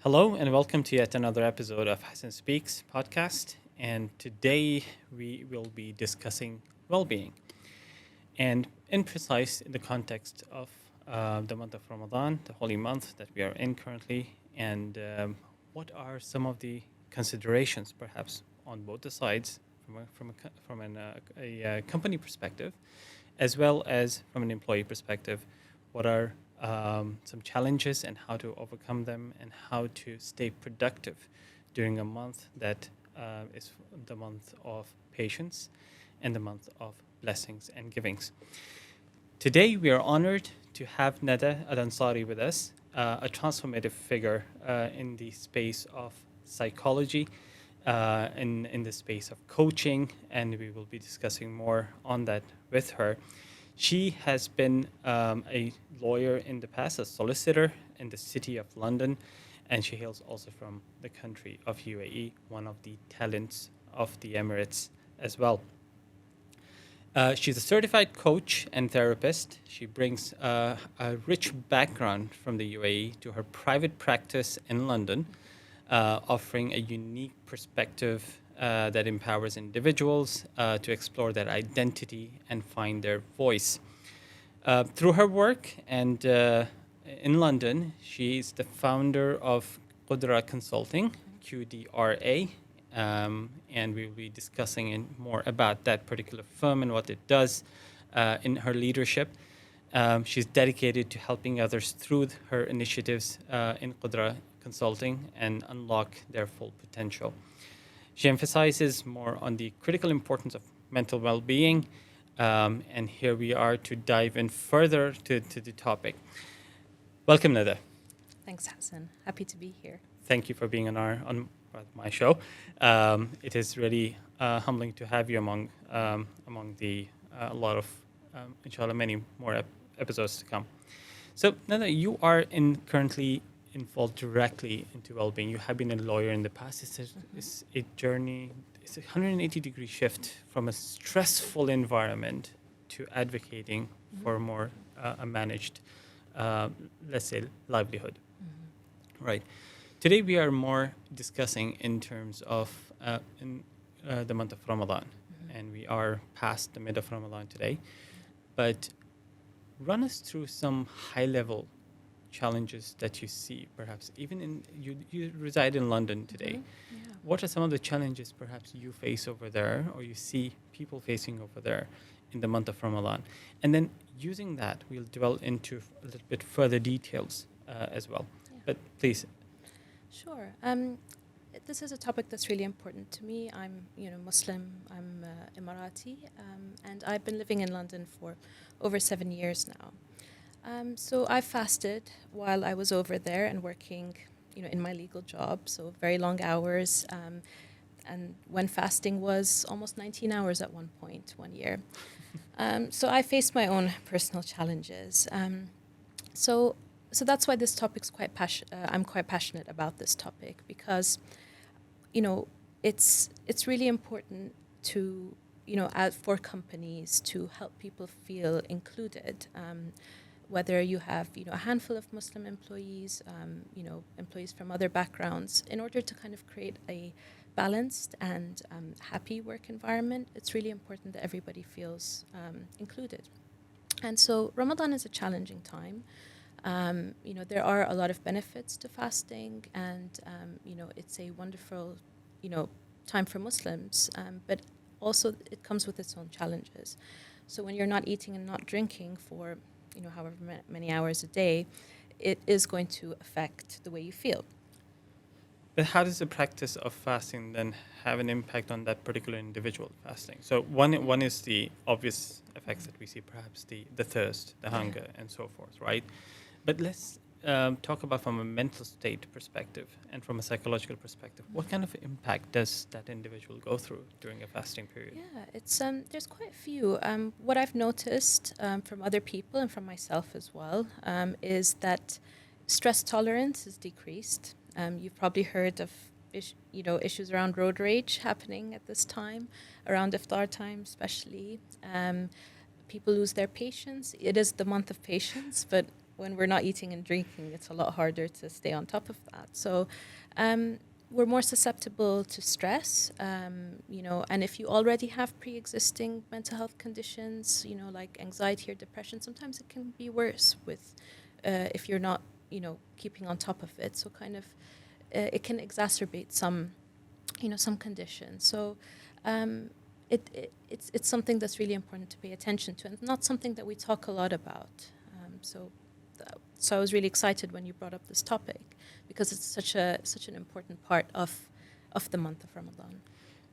Hello and welcome to yet another episode of HassanSpeaks podcast. And today we will be discussing well-being, and in precise in the context of the month of Ramadan, the holy month that we are in currently, and what are some of the considerations, perhaps on both the sides, from a company perspective, as well as from an employee perspective, what are some challenges and how to overcome them, and how to stay productive during a month that is the month of patience and the month of blessings and givings. Today, we are honored to have Nada Al Ansari with us, a transformative figure in the space of psychology, in the space of coaching, and we will be discussing more on that with her. She has been a lawyer in the past, a solicitor in the city of London, and she hails also from the country of UAE, one of the talents of the Emirates as well. She's a certified coach and therapist. She brings a rich background from the UAE to her private practice in London, offering a unique perspective that empowers individuals to explore their identity and find their voice. Through her work and in London, she is the founder of Qdra Consulting, QDRA, and we will be discussing more about that particular firm and what it does in her leadership. She's dedicated to helping others through her initiatives in Qdra Consulting and unlock their full potential. She emphasizes more on the critical importance of mental well-being, and here we are to dive in further to the topic. Welcome, Nada. Thanks, Hassan. Happy to be here. Thank you for being on my show. It is really humbling to have you among the a lot of inshallah many more episodes to come. So Nada, you are currently involved directly into well-being. You have been a lawyer in the past. It's a journey. It's a 180-degree shift from a stressful environment to advocating for more a managed, let's say, livelihood. Right. Today we are more discussing in terms of the month of Ramadan, and we are past the mid of Ramadan today. But run us through some high-level challenges that you see, perhaps even you reside in London today. Yeah. What are some of the challenges perhaps you face over there, or you see people facing over there in the month of Ramadan? And then using that, we'll delve into a little bit further details as well. Yeah. But please. Sure. This is a topic that's really important to me. I'm, Muslim. I'm Emirati, and I've been living in London for over 7 years now. So I fasted while I was over there and working, in my legal job. So very long hours, and when fasting was almost 19 hours at one point, 1 year. So I faced my own personal challenges. So that's why this topic's I'm quite passionate about this topic, because, it's really important to, for companies to help people feel included. Whether you have, a handful of Muslim employees, employees from other backgrounds, in order to kind of create a balanced and happy work environment, it's really important that everybody feels included. And so Ramadan is a challenging time. There are a lot of benefits to fasting, and, it's a wonderful, time for Muslims, but also it comes with its own challenges. So when you're not eating and not drinking for however many hours a day, it is going to affect the way you feel. But how does the practice of fasting then have an impact on that particular individual fasting? So one is the obvious effects that we see, perhaps the thirst, the hunger, and so forth, right? But let's talk about from a mental state perspective and from a psychological perspective. What kind of impact does that individual go through during a fasting period? Yeah, it's there's quite a few. What I've noticed from other people and from myself as well is that stress tolerance is decreased. You've probably heard of issues around road rage happening at this time, around iftar time especially. People lose their patience. It is the month of patience, but when we're not eating and drinking, it's a lot harder to stay on top of that. So we're more susceptible to stress, and if you already have pre-existing mental health conditions, like anxiety or depression, sometimes it can be worse with if you're not, keeping on top of it. So kind of it can exacerbate some conditions. So it's something that's really important to pay attention to, and not something that we talk a lot about. So I was really excited when you brought up this topic, because it's such an important part of the month of Ramadan.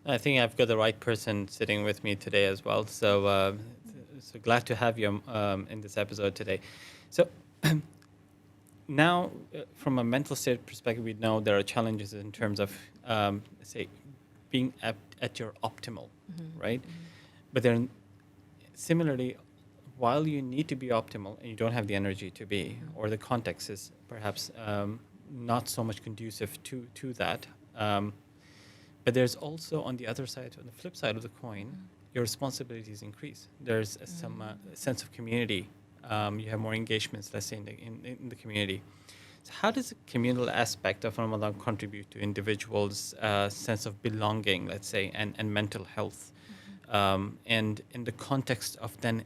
I think I've got the right person sitting with me today as well. So glad to have you in this episode today. So now, from a mental state perspective, we know there are challenges in terms of, say, being at your optimal, right? But then, similarly, while you need to be optimal and you don't have the energy to be, or the context is perhaps not so much conducive to that, but there's also on the other side, on the flip side of the coin, your responsibilities increase. There's some sense of community. You have more engagements, let's say, in the community. So how does the communal aspect of Ramadan contribute to individuals' sense of belonging, let's say, and mental health? And in the context of then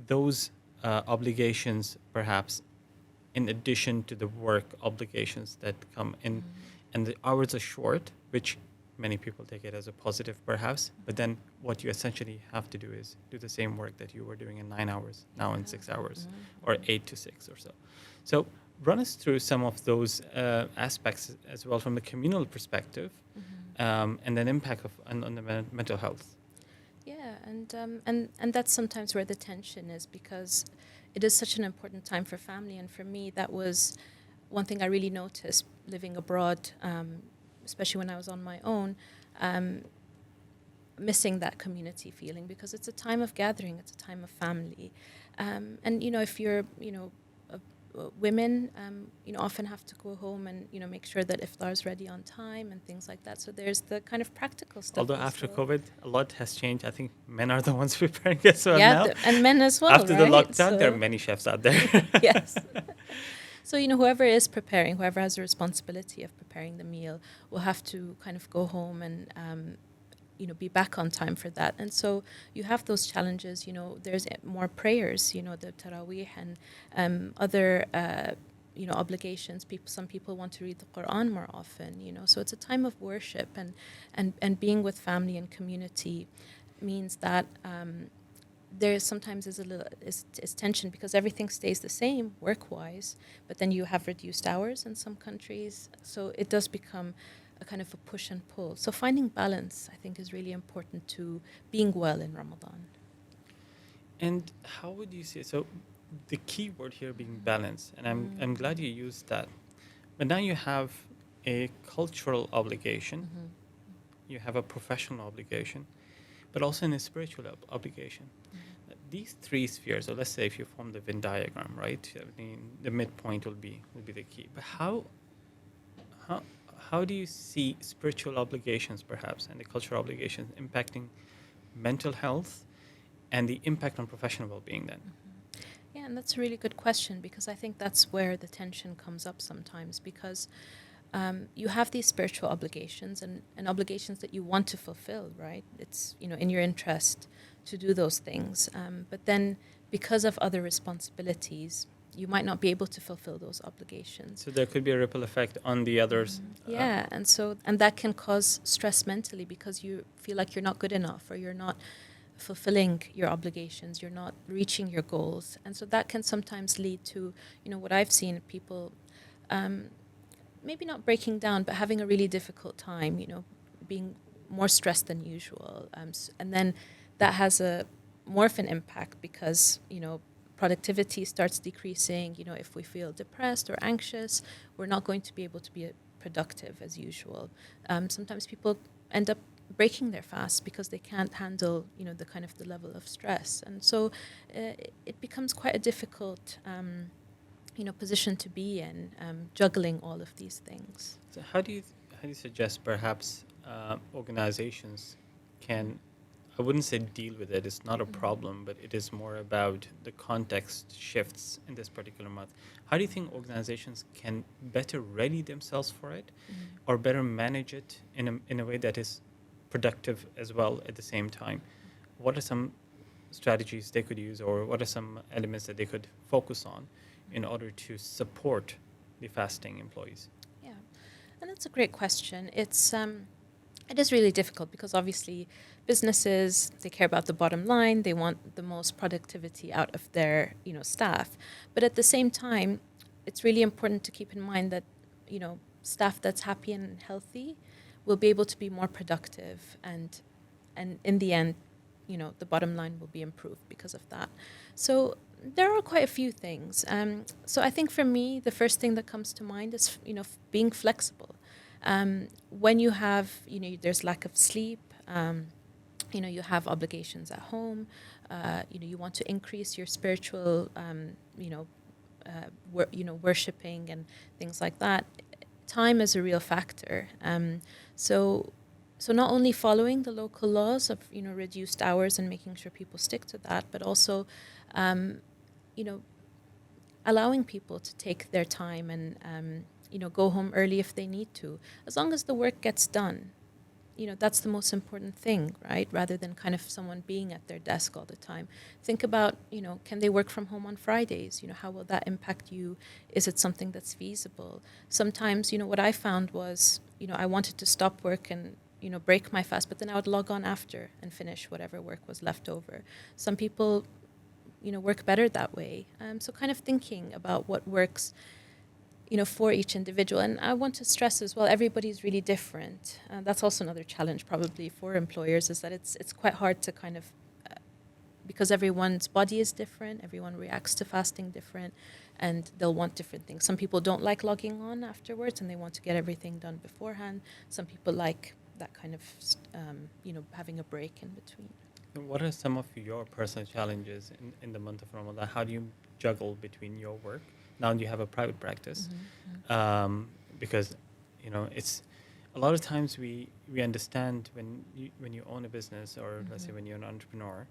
those obligations, perhaps, in addition to the work obligations that come in, and the hours are short, which many people take it as a positive, perhaps, but then what you essentially have to do is do the same work that you were doing in 9 hours, now in 6 hours, or 8 to 6 or so. So run us through some of those aspects as well from the communal perspective, and then impact on the mental health. Yeah, and that's sometimes where the tension is, because it is such an important time for family. And for me, that was one thing I really noticed living abroad, especially when I was on my own, missing that community feeling, because it's a time of gathering, it's a time of family. And, if you're, women, often have to go home and, make sure that iftar is ready on time and things like that. So there's the kind of practical stuff. Although after COVID, a lot has changed. I think men are the ones preparing as well now. And men as well, after right? the lockdown, there are many chefs out there. Yes. So, whoever is preparing, whoever has the responsibility of preparing the meal, will have to kind of go home and, be back on time for that. And so you have those challenges. There's more prayers, the Taraweeh and other, obligations. Some people want to read the Quran more often, So it's a time of worship, and being with family and community means that there sometimes is a little is tension, because everything stays the same work-wise, but then you have reduced hours in some countries, so it does become a kind of a push and pull. So finding balance, I think, is really important to being well in Ramadan. And how would you say, so the key word here being balance, and I'm glad you used that, but now you have a cultural obligation, you have a professional obligation, but also in a spiritual obligation. These three spheres, so let's say if you form the Venn diagram, right? I mean, the midpoint will be the key. But how do you see spiritual obligations, perhaps, and the cultural obligations impacting mental health and the impact on professional well-being then? Yeah, and that's a really good question, because I think that's where the tension comes up sometimes, because you have these spiritual obligations and obligations that you want to fulfill, right? It's, in your interest to do those things. But then because of other responsibilities, you might not be able to fulfill those obligations. So there could be a ripple effect on the others. Yeah, and that can cause stress mentally, because you feel like you're not good enough, or you're not fulfilling your obligations, you're not reaching your goals. And so that can sometimes lead to, what I've seen, people maybe not breaking down, but having a really difficult time, being more stressed than usual. And then that has more of an impact, because, productivity starts decreasing. If we feel depressed or anxious, we're not going to be able to be productive as usual. Sometimes people end up breaking their fast because they can't handle, the kind of the level of stress. And so it becomes quite a difficult position to be in, juggling all of these things. So how do you suggest perhaps organizations can I wouldn't say deal with it. It's not a problem, but it is more about the context shifts in this particular month. How do you think organizations can better ready themselves for it, or better manage it in a way that is productive as well at the same time? What are some strategies they could use, or what are some elements that they could focus on in order to support the fasting employees? Yeah, and that's a great question. It is really difficult because obviously businesses, they care about the bottom line. They want the most productivity out of their, staff. But at the same time, it's really important to keep in mind that, staff that's happy and healthy will be able to be more productive, and in the end, the bottom line will be improved because of that. So there are quite a few things. So I think for me, the first thing that comes to mind is, being flexible. When you have, there's lack of sleep, you have obligations at home, you want to increase your spiritual, worshipping and things like that. Time is a real factor. So not only following the local laws of, reduced hours and making sure people stick to that, but also, allowing people to take their time and, go home early if they need to, as long as the work gets done. That's the most important thing, right? Rather than kind of someone being at their desk all the time. Think about, can they work from home on Fridays? How will that impact you? Is it something that's feasible? Sometimes, what I found was, I wanted to stop work and, break my fast, but then I would log on after and finish whatever work was left over. Some people, work better that way. So kind of thinking about what works, for each individual. And I want to stress as well, everybody's really different. That's also another challenge probably for employers, is that it's quite hard to kind of, because everyone's body is different, everyone reacts to fasting different, and they'll want different things. Some people don't like logging on afterwards and they want to get everything done beforehand. Some people like that kind of, having a break in between. What are some of your personal challenges in the month of Ramadan? How do you juggle between your work? Now you have a private practice, because it's a lot of times we understand when you own a business, or let's say when you're an entrepreneur,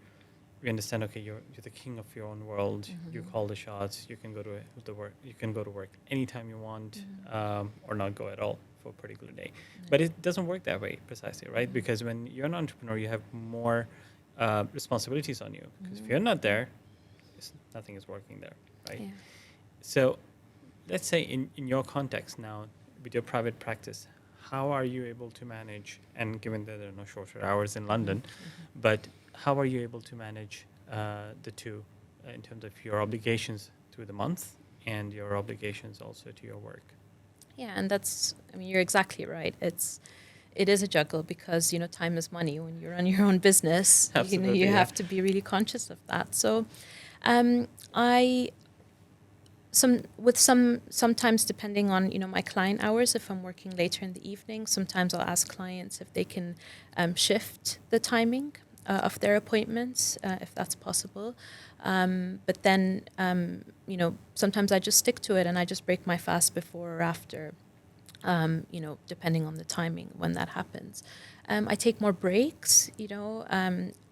we understand, okay, you're the king of your own world. You call the shots. You can go to the work. You can go to work anytime you want, or not go at all for a particular day. But it doesn't work that way precisely, right? Because when you're an entrepreneur, you have more responsibilities on you. Because if you're not there, nothing is working there, right? Yeah. So let's say in your context now, with your private practice, how are you able to manage, and given that there are no shorter hours in London, but how are you able to manage the two in terms of your obligations through the month and your obligations also to your work? Yeah, and you're exactly right. It is a juggle because, time is money. When you run your own business, Absolutely, you have to be really conscious of that. So sometimes depending on, my client hours, if I'm working later in the evening, sometimes I'll ask clients if they can shift the timing of their appointments, if that's possible. But then, sometimes I just stick to it and I just break my fast before or after, depending on the timing when that happens. I take more breaks,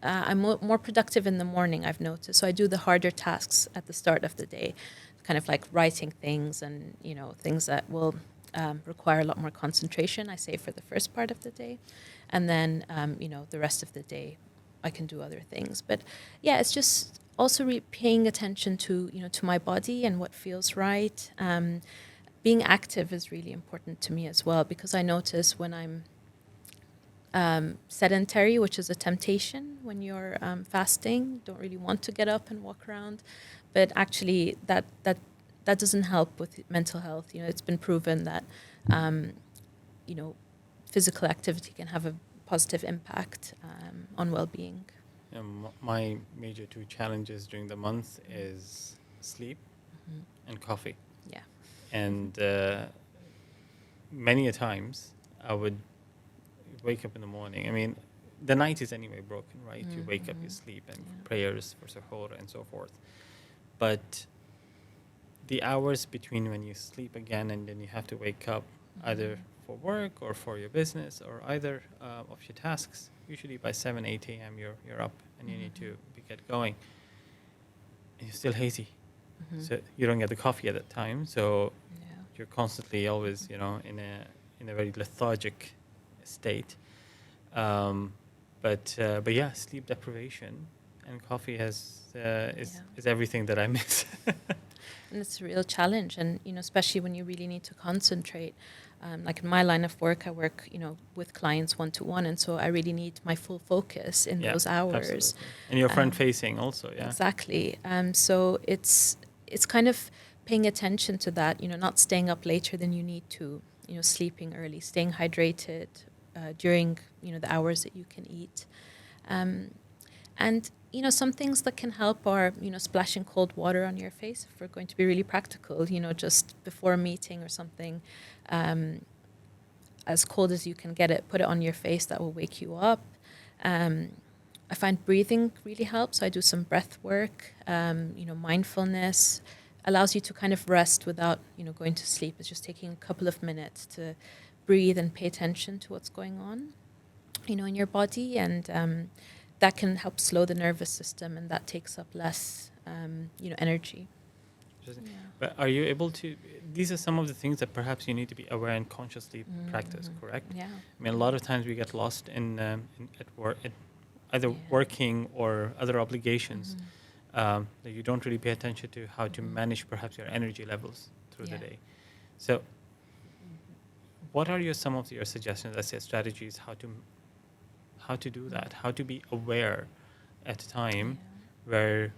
I'm more productive in the morning, I've noticed. So I do the harder tasks at the start of the day, kind of like writing things and, things that will require a lot more concentration, I say, for the first part of the day. And then, the rest of the day, I can do other things. But yeah, it's just also paying attention to, to my body and what feels right. Being active is really important to me as well, because I notice when I'm sedentary, which is a temptation when you're fasting, don't really want to get up and walk around, but actually that doesn't help with mental health. It's been proven that physical activity can have a positive impact on well-being. My major two challenges during the month is sleep and coffee. Yeah. And many a times I would wake up in the morning. I mean, the night is anyway broken, right? You wake up, you sleep, and prayers for suhoor and so forth. But the hours between when you sleep again and then you have to wake up, either for work or for your business or either of your tasks, usually by 7, 8 a.m. You're up and you need to get going. And you're still hazy. So you don't get the coffee at that time. So you're constantly always, in a very lethargic state. But yeah, sleep deprivation and coffee is everything that I miss. And it's a real challenge, and especially when you really need to concentrate. Like in my line of work, I work with clients one-to-one, and so I really need my full focus in those hours. Absolutely. And you're front-facing also, yeah. Exactly. So it's kind of paying attention to that. Not staying up later than you need to. Sleeping early, staying hydrated during the hours that you can eat, and some things that can help are splashing cold water on your face if we're going to be really practical. Just before a meeting or something, as cold as you can get it, put it on your face. That will wake you up. I find breathing really helps. So I do some breath work. Mindfulness allows you to kind of rest without going to sleep. It's just taking a couple of minutes to breathe and pay attention to what's going on in your body, and that can help slow the nervous system, and that takes up less energy. But are you able to, these are some of the things that perhaps you need to be aware and consciously practice, correct? Yeah. I mean, a lot of times we get lost at work, either working or other obligations, that you don't really pay attention to how to manage perhaps your energy levels through the day. So what are some of your suggestions, let's say strategies, how to do that, how to be aware at a time where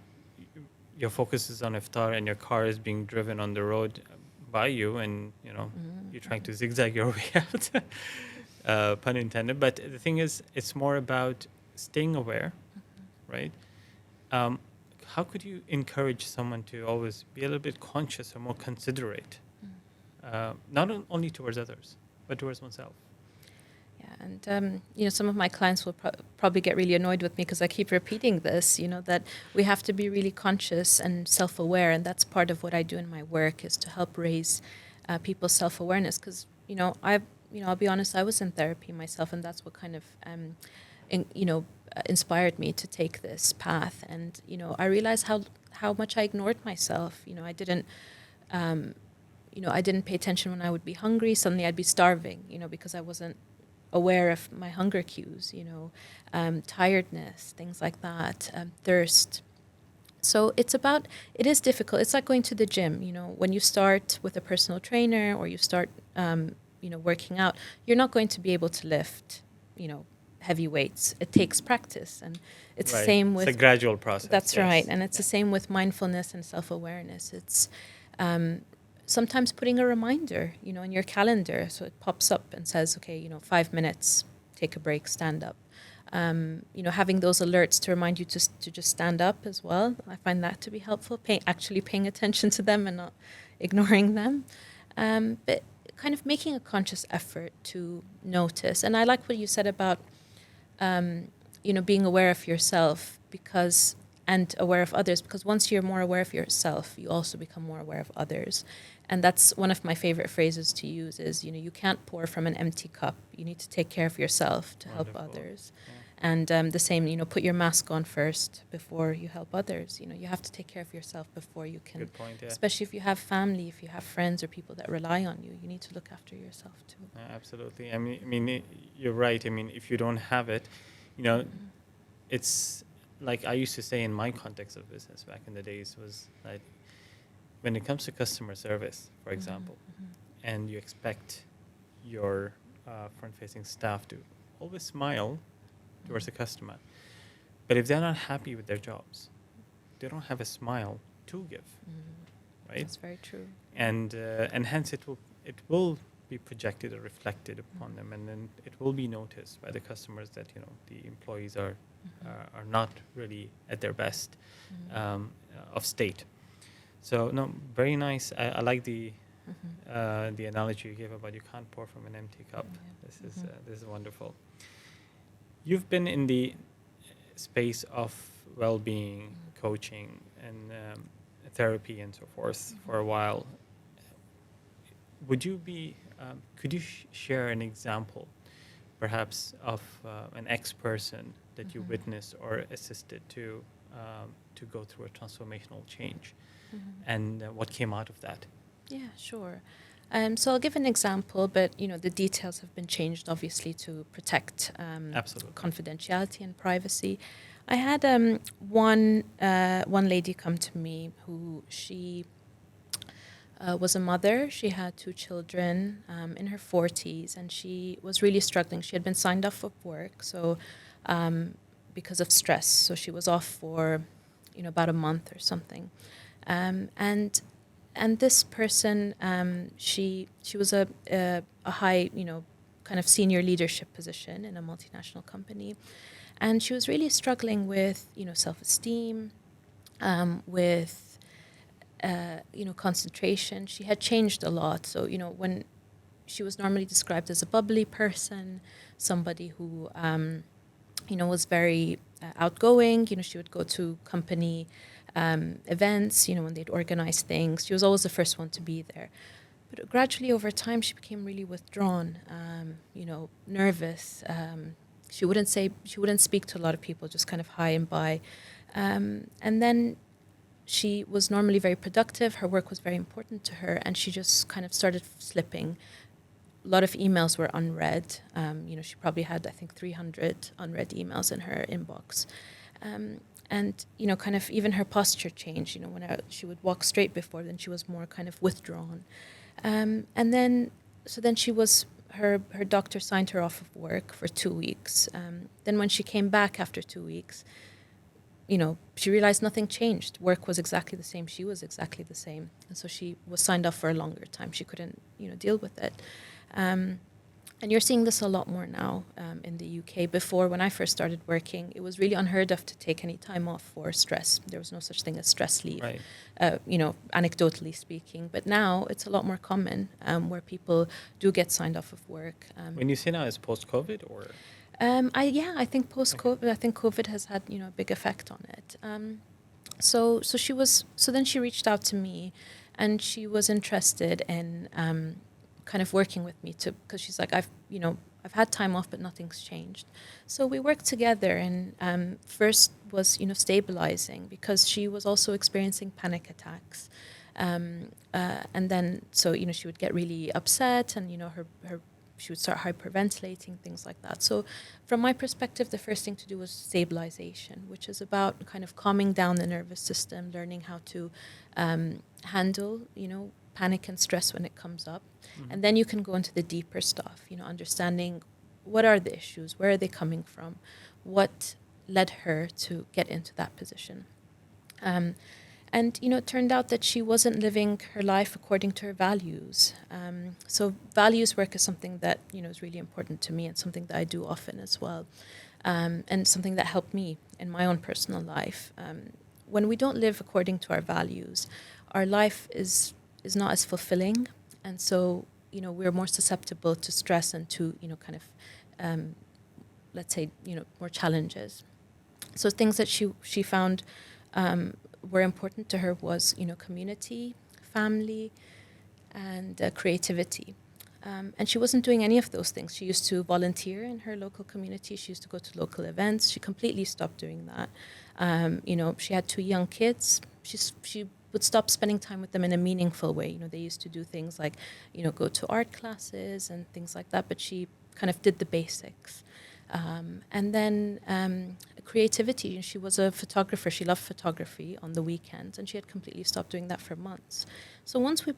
your focus is on iftar and your car is being driven on the road by you, and you're trying to zigzag your way out, pun intended. But the thing is, it's more about staying aware, right? How could you encourage someone to always be a little bit conscious or more considerate, not only towards others, but towards oneself? And some of my clients will probably get really annoyed with me because I keep repeating this, that we have to be really conscious and self-aware, and that's part of what I do in my work, is to help raise people's self-awareness. Because I'll be honest, I was in therapy myself, and that's what kind of inspired me to take this path. And I realized how much I ignored myself. I didn't pay attention when I would be hungry. Suddenly I'd be starving, because I wasn't aware of my hunger cues, tiredness, things like that, thirst. So it is difficult. It's like going to the gym, when you start with a personal trainer or you start, working out, you're not going to be able to lift, heavy weights. It takes practice. And it's the same with... It's a gradual process. That's right. And it's the same with mindfulness and self-awareness. It's... sometimes putting a reminder, in your calendar, so it pops up and says, okay, 5 minutes, take a break, stand up. Having those alerts to remind you to just stand up as well. I find that to be helpful, actually paying attention to them and not ignoring them. But kind of making a conscious effort to notice. And I like what you said about, being aware of yourself and aware of others, because once you're more aware of yourself, you also become more aware of others. And that's one of my favorite phrases to use is, you can't pour from an empty cup. You need to take care of yourself to help others. Yeah. And the same, put your mask on first before you help others. You have to take care of yourself before you can. Good point, yeah. Especially if you have family, if you have friends or people that rely on you, you need to look after yourself too. Absolutely. I mean, you're right. I mean, if you don't have it, it's like I used to say in my context of business back in the days was like, when it comes to customer service, for example, and you expect your front-facing staff to always smile towards the customer, but if they're not happy with their jobs, they don't have a smile to give, right? That's very true. And hence it will be projected or reflected upon them, and then it will be noticed by the customers that the employees are not really at their best of state. So no, very nice. I like the analogy you gave about you can't pour from an empty cup. This is wonderful. You've been in the space of well-being, coaching, and therapy and so forth for a while. Would you be Could you share an example, perhaps, of an ex-person that you witnessed or assisted to go through a transformational change, and what came out of that? Yeah, sure. So I'll give an example, but the details have been changed, obviously, to protect Absolutely. confidentiality and privacy. I had one lady come to me who she was a mother. She had 2 children in her 40s, and she was really struggling. She had been signed off of work, so because of stress, so she was off for about a month or something, and this person, she was a high, kind of senior leadership position in a multinational company, and she was really struggling with self-esteem, with concentration. She had changed a lot. So when she was normally described as a bubbly person, somebody who was very outgoing. She would go to company events, when they'd organize things. She was always the first one to be there. But gradually over time, she became really withdrawn, nervous. She wouldn't speak to a lot of people, just kind of hi and bye. And then she was normally very productive. Her work was very important to her, and she just kind of started slipping. A lot of emails were unread. She probably had, I think, 300 unread emails in her inbox. And kind of even her posture changed. When she would walk straight before, then she was more kind of withdrawn. And then she was, her doctor signed her off of work for 2 weeks. Then when she came back after 2 weeks, she realized nothing changed. Work was exactly the same. She was exactly the same. And so she was signed off for a longer time. She couldn't, deal with it. And you're seeing this a lot more now in the UK. Before, when I first started working, it was really unheard of to take any time off for stress. There was no such thing as stress leave, Right. Anecdotally speaking. But now it's a lot more common where people do get signed off of work. When you say now, is post-COVID or? I think post-COVID, I think COVID has had a big effect on it. So then she reached out to me, and she was interested in kind of working with me because she's like, I've had time off, but nothing's changed. So we worked together, and first was stabilizing, because she was also experiencing panic attacks, and then so she would get really upset, and she would start hyperventilating, things like that. So from my perspective, the first thing to do was stabilization, which is about kind of calming down the nervous system, learning how to handle, panic and stress when it comes up. Mm-hmm. And then you can go into the deeper stuff, understanding what are the issues, where are they coming from, what led her to get into that position. And it turned out that she wasn't living her life according to her values. So values work is something that is really important to me, and something that I do often as well, and something that helped me in my own personal life. When we don't live according to our values, our life is not as fulfilling, and so we're more susceptible to stress and to kind of let's say more challenges. So things that she found were important to her was community, family, and creativity. And she wasn't doing any of those things. She used to volunteer in her local community. She used to go to local events. She completely stopped doing that. She had 2 young kids. She would stop spending time with them in a meaningful way. They used to do things like, go to art classes and things like that, but she kind of did the basics. And then creativity. She was a photographer. She loved photography on the weekends, and she had completely stopped doing that for months. So once we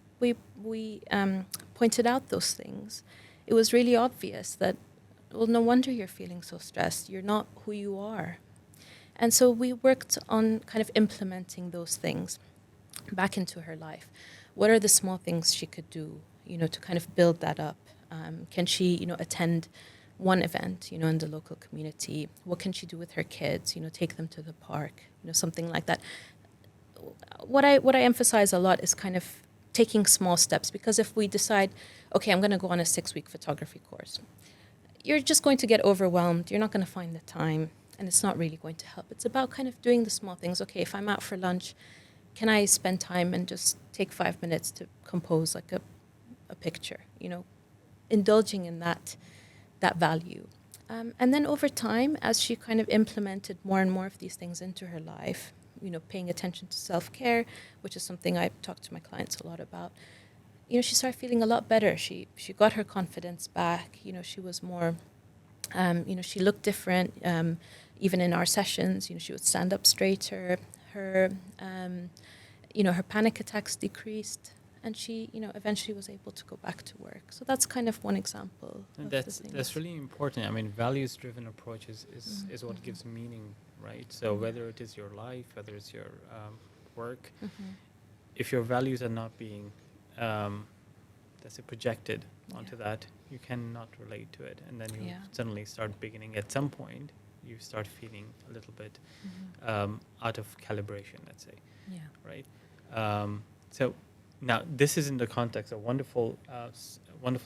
pointed out those things, it was really obvious that, well, no wonder you're feeling so stressed. You're not who you are. And so we worked on kind of implementing those things back into her life. What are the small things she could do, to kind of build that up? Can she, attend one event, in the local community? What can she do with her kids? Take them to the park, something like that. What I emphasize a lot is kind of taking small steps, because if we decide, okay, I'm going to go on a 6-week photography course, you're just going to get overwhelmed. You're not going to find the time, and it's not really going to help. It's about kind of doing the small things. Okay, if I'm out for lunch, can I spend time and just take 5 minutes to compose like a picture, indulging in that value. And then over time, as she kind of implemented more and more of these things into her life, paying attention to self-care, which is something I talk to my clients a lot about, she started feeling a lot better. She got her confidence back. She was more, she looked different. Even in our sessions, she would stand up straighter. Her panic attacks decreased, and she, eventually was able to go back to work. So that's kind of one example. And that's really important. I mean, values-driven approach is what gives meaning, right? So whether it is your life, whether it's your work, if your values are not being, let's say, projected onto that, you cannot relate to it, and then you suddenly start beginning. At some point, you start feeling a little bit out of calibration, let's say. Right. So now this is in the context of wonderful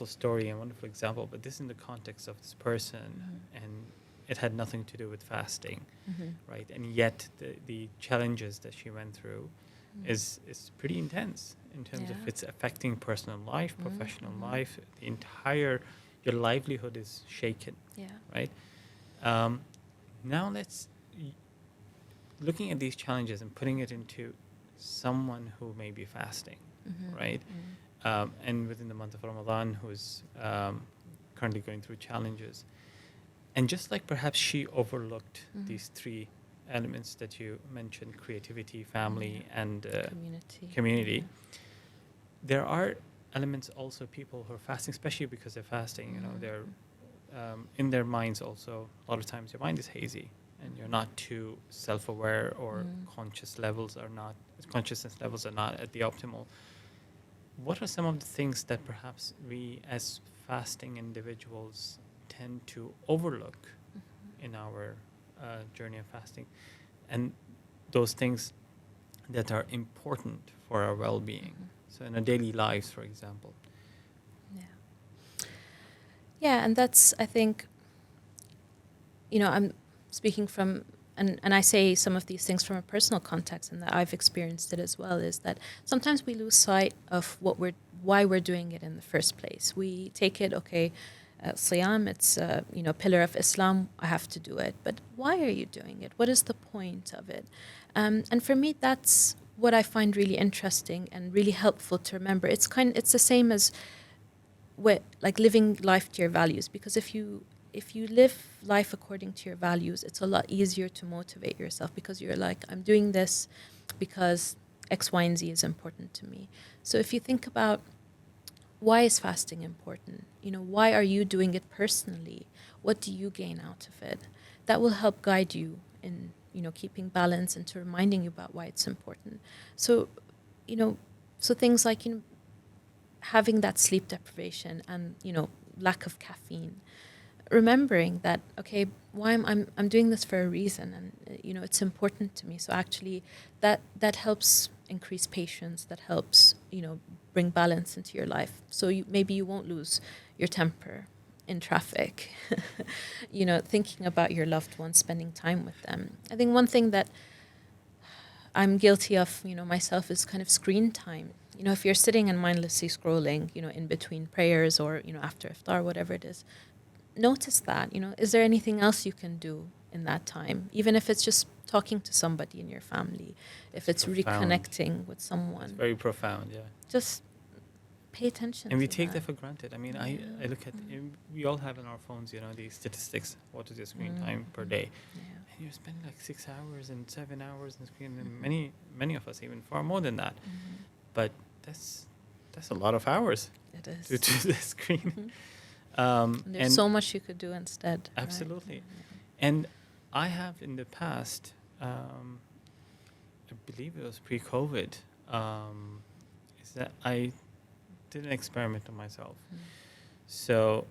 story and wonderful example, but this is in the context of this person, and it had nothing to do with fasting, right? And yet the challenges that she went through is pretty intense in terms of it's affecting personal life, professional life. The entire, your livelihood is shaken, right? Now looking at these challenges and putting it into someone who may be fasting, right? And within the month of Ramadan, who's currently going through challenges. And just like perhaps she overlooked these three elements that you mentioned, creativity, family, and community. There are elements also, people who are fasting, especially because they're fasting, they're in their minds also, a lot of times your mind is hazy and you're not too self-aware, or consciousness levels are not at the optimal. What are some of the things that perhaps we as fasting individuals tend to overlook in our journey of fasting, and those things that are important for our well-being? So in our daily lives, for example. Yeah, and that's, I think, I'm speaking from, and I say some of these things from a personal context, and that I've experienced it as well, is that sometimes we lose sight of why we're doing it in the first place. We take it, Siyam, it's a pillar of Islam, I have to do it. But why are you doing it? What is the point of it? And for me, that's what I find really interesting and really helpful to remember. It's the same as like living life to your values, because if you live life according to your values, it's a lot easier to motivate yourself, because you're like, I'm doing this because X, Y, and Z is important to me. So if you think about, why is fasting important? Why are you doing it personally? What do you gain out of it? That will help guide you in, keeping balance, and to reminding you about why it's important. So, so things like, having that sleep deprivation and, lack of caffeine, remembering that, why I'm doing this for a reason, and it's important to me. So actually that helps increase patience, that helps bring balance into your life. So maybe you won't lose your temper in traffic, thinking about your loved ones, spending time with them. I think one thing that I'm guilty of, myself, is kind of screen time. If you're sitting and mindlessly scrolling, in between prayers, or, after iftar, whatever it is, notice that, is there anything else you can do in that time? Even if it's just talking to somebody in your family, if it's profound. Reconnecting with someone. It's very profound, yeah. Just pay attention and we to take that for granted. I mean, I look at, we all have in our phones, these statistics, what is your screen time per day? And you're spending like 6 hours and 7 hours on screen, and many of us even far more than that. But that's a lot of hours. It is. To the screen. There's so much you could do instead. Absolutely. Right? And I have in the past, I believe it was pre-COVID, is that I did an experiment on myself. So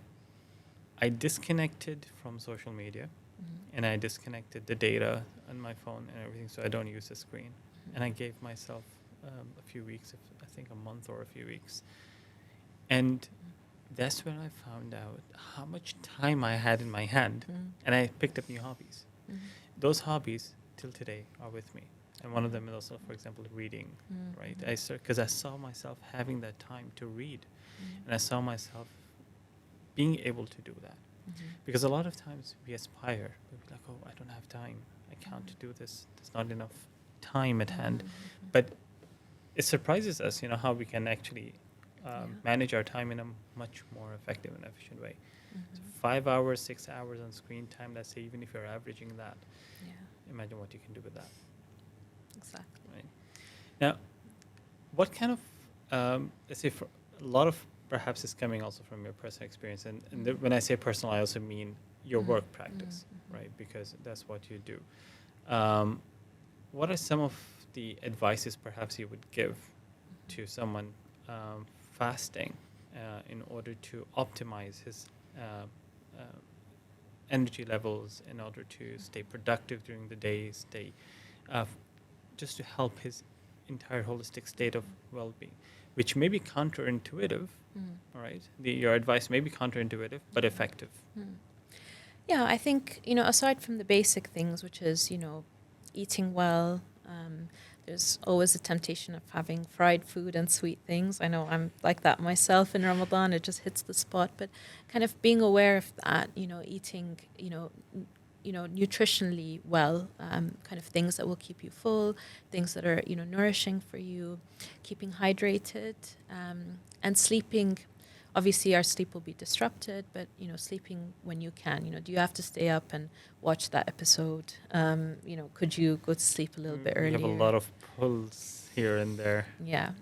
I disconnected from social media, and I disconnected the data on my phone and everything, so I don't use the screen. And I gave myself a few weeks, I think a month or a few weeks. And that's when I found out how much time I had in my hand, and I picked up new hobbies. Those hobbies till today are with me. And one of them is also, for example, reading, right? Because I saw myself having that time to read, and I saw myself being able to do that. Because a lot of times we aspire, we'll be like, oh, I don't have time, I can't do this, there's not enough time at hand. But it surprises us, how we can actually manage our time in a much more effective and efficient way. So 5 hours, 6 hours on screen time, let's say, even if you're averaging that, imagine what you can do with that. Exactly. Right. Now, what kind of, let's say, for a lot of perhaps is coming also from your personal experience, and when I say personal, I also mean your work practice, right? Because that's what you do. What are some of the advices perhaps you would give to someone fasting in order to optimize his energy levels, in order to stay productive during the day, just to help his entire holistic state of well-being, which may be counterintuitive, all right? Your advice may be counterintuitive, but effective. Yeah, I think, aside from the basic things, which is, eating well, there's always a temptation of having fried food and sweet things. I know I'm like that myself in Ramadan. It just hits the spot. But kind of being aware of that, eating, nutritionally well, kind of things that will keep you full, things that are, nourishing for you, keeping hydrated, and sleeping. Obviously, our sleep will be disrupted, but, sleeping when you can. Do you have to stay up and watch that episode? Could you go to sleep a little bit earlier? You have a lot of pulls here and there. Yeah.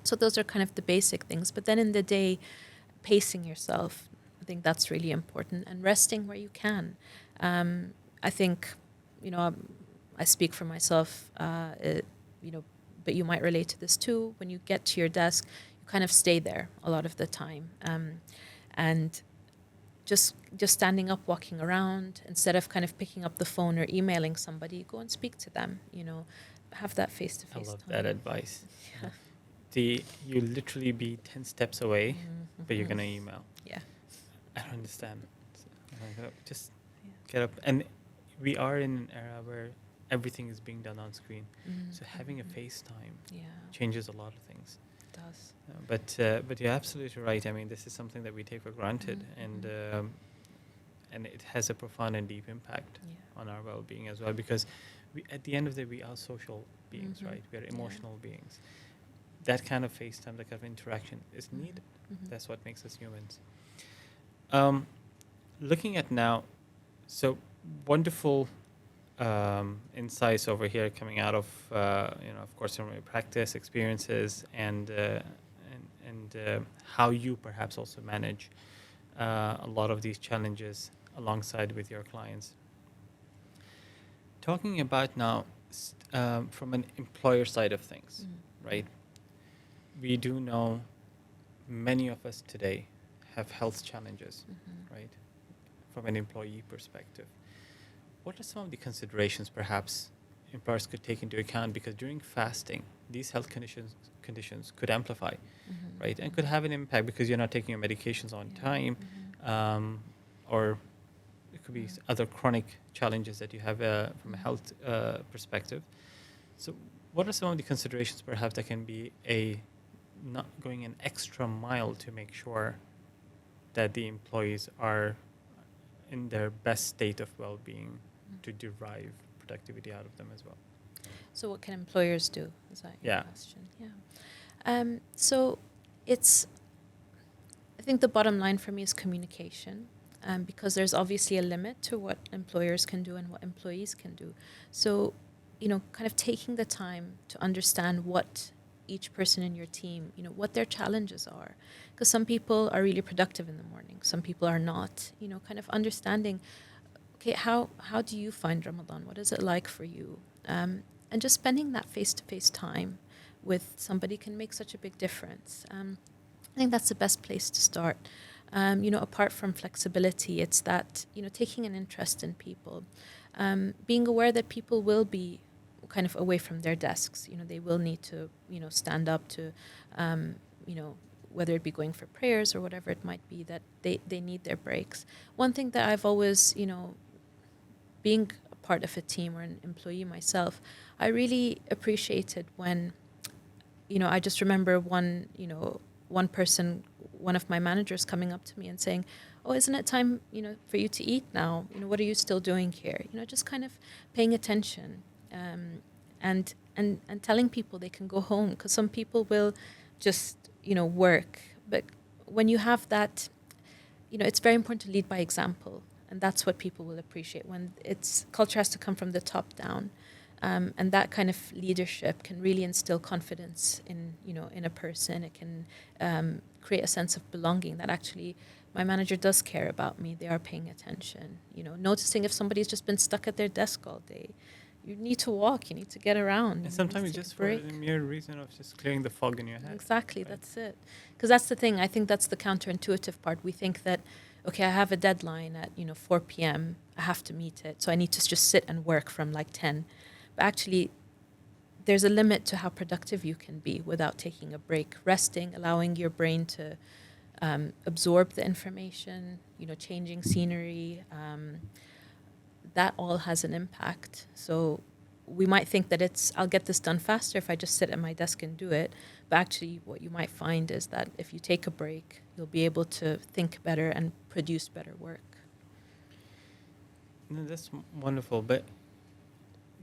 So those are kind of the basic things. But then in the day, pacing yourself, I think that's really important. And resting where you can. I think, I speak for myself, but you might relate to this too. When you get to your desk, kind of stay there a lot of the time, and just standing up, walking around, instead of kind of picking up the phone or emailing somebody, go and speak to them, have that face-to-face I love time. that advice. You literally be 10 steps away, but you're going to email. Yeah. I don't understand. Just get up. And we are in an era where everything is being done on screen. So having a FaceTime changes a lot of things. Does. But you're absolutely right. I mean, this is something that we take for granted, and it has a profound and deep impact on our well-being as well. Because at the end of the day, we are social beings, right? We are emotional beings. That kind of FaceTime, that kind of interaction is needed. That's what makes us humans. Looking at now, so wonderful insights over here coming out of of course, from your practice experiences and how you perhaps also manage a lot of these challenges alongside with your clients. Talking about now from an employer side of things, right? We do know many of us today have health challenges, right? From an employee perspective. What are some of the considerations perhaps employers could take into account? Because during fasting, these health conditions could amplify, right? And could have an impact because you're not taking your medications on time, or it could be other chronic challenges that you have from a health perspective. So what are some of the considerations perhaps that can be not going an extra mile to make sure that the employees are in their best state of well-being to derive productivity out of them as well? So what can employers do? Is that your question? Yeah. So I think the bottom line for me is communication, because there's obviously a limit to what employers can do and what employees can do. So, kind of taking the time to understand what each person in your team, what their challenges are. Because some people are really productive in the morning. Some people are not, kind of understanding, okay, how do you find Ramadan? What is it like for you? And just spending that face-to-face time with somebody can make such a big difference. I think that's the best place to start. Apart from flexibility, it's that, taking an interest in people, being aware that people will be kind of away from their desks. They will need to, stand up to, whether it be going for prayers or whatever it might be, that they need their breaks. One thing that I've always, being a part of a team or an employee myself, I really appreciated when, I just remember one person one of my managers coming up to me and saying, "Oh, isn't it time, for you to eat now? What are you still doing here?" Just kind of paying attention, and telling people they can go home, because some people will just work. But when you have that, it's very important to lead by example, and that's what people will appreciate. When culture has to come from the top down, and that kind of leadership can really instill confidence in a person. It can create a sense of belonging, that actually my manager does care about me. They are paying attention. Noticing if somebody's just been stuck at their desk all day. You need to walk. You need to get around. And sometimes just for the mere reason of just clearing the fog in your head. Exactly, right? That's it. Because that's the thing. I think that's the counterintuitive part. We think that, okay, I have a deadline at 4 p.m. I have to meet it, so I need to just sit and work from like 10. But actually, there's a limit to how productive you can be without taking a break, resting, allowing your brain to absorb the information. Changing scenery. That all has an impact. So we might think that I'll get this done faster if I just sit at my desk and do it. But actually what you might find is that if you take a break, you'll be able to think better and produce better work. No, that's wonderful. But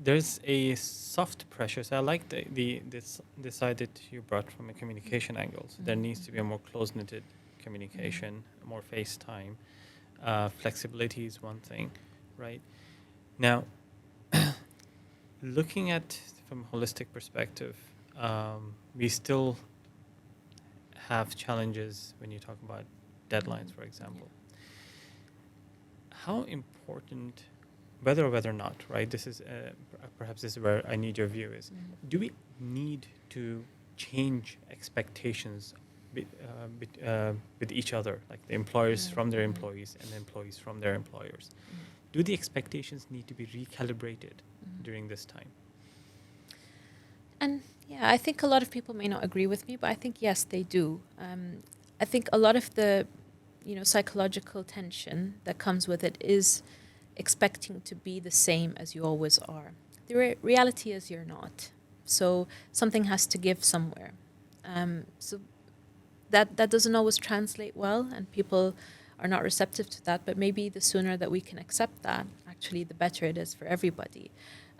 there's a soft pressure. So I like this side that you brought from a communication angle. So there needs to be a more close-knitted communication, more FaceTime. Flexibility is one thing, right? Now, looking at from a holistic perspective, we still have challenges when you talk about deadlines, for example. How important, whether or not, right? This is perhaps this is where I need your view is. Do we need to change expectations with each other, like the employers from their employees and the employees from their employers? Do the expectations need to be recalibrated during this time? And yeah, I think a lot of people may not agree with me, but I think yes, they do. I think a lot of the, psychological tension that comes with it is expecting to be the same as you always are. The reality is you're not. So something has to give somewhere. So that doesn't always translate well, and people are not receptive to that. But maybe the sooner that we can accept that, actually, the better it is for everybody.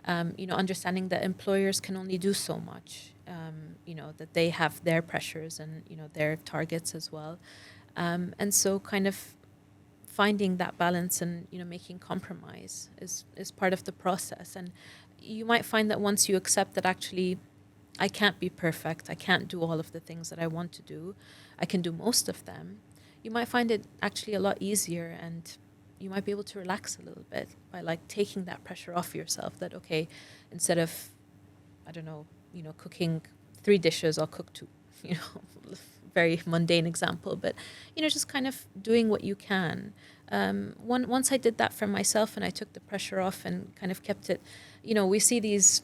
Understanding that employers can only do so much, that they have their pressures and, their targets as well. And so kind of finding that balance and, making compromise is part of the process. And you might find that once you accept that actually I can't be perfect, I can't do all of the things that I want to do, I can do most of them, you might find it actually a lot easier, and you might be able to relax a little bit by like taking that pressure off yourself, that, okay, instead of, I don't know, cooking 3 dishes, I'll cook 2, very mundane example, but, just kind of doing what you can. Once I did that for myself and I took the pressure off and kind of kept it, we see these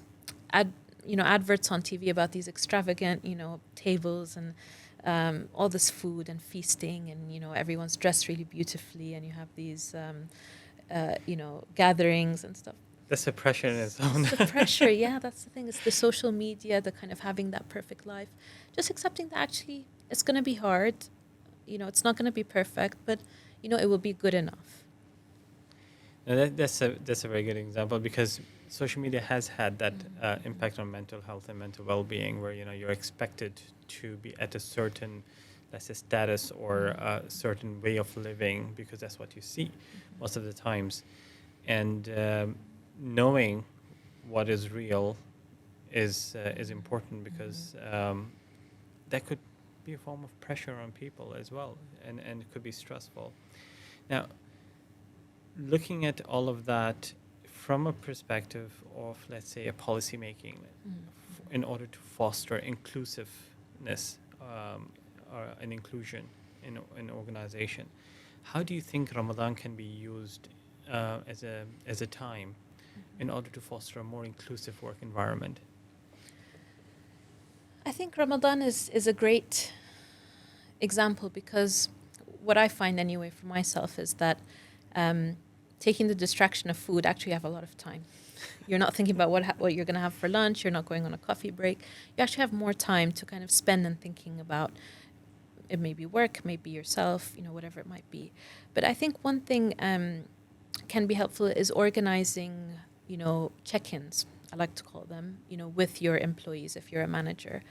adverts on TV about these extravagant, tables and all this food and feasting, and everyone's dressed really beautifully, and you have these gatherings and stuff. That's the pressure in its own. The pressure, yeah, that's the thing. It's the social media, the kind of having that perfect life. Just accepting that actually it's going to be hard. It's not going to be perfect, but it will be good enough. Now that's a very good example, because social media has had that impact on mental health and mental well-being, where you're expected to be at a certain, let's say, status or a certain way of living, because that's what you see most of the times. And knowing what is real is important, because that could be a form of pressure on people as well, and it could be stressful. Now, looking at all of that from a perspective of, let's say, a policy making, in order to foster inclusiveness or an inclusion in an organization, how do you think Ramadan can be used as a time in order to foster a more inclusive work environment? I think Ramadan is a great example, because what I find anyway for myself is that taking the distraction of food, actually you have a lot of time. You're not thinking about what you're going to have for lunch. You're not going on a coffee break. You actually have more time to kind of spend and thinking about it may be work, maybe yourself, whatever it might be. But I think one thing can be helpful is organizing, check-ins, I like to call them, with your employees if you're a manager.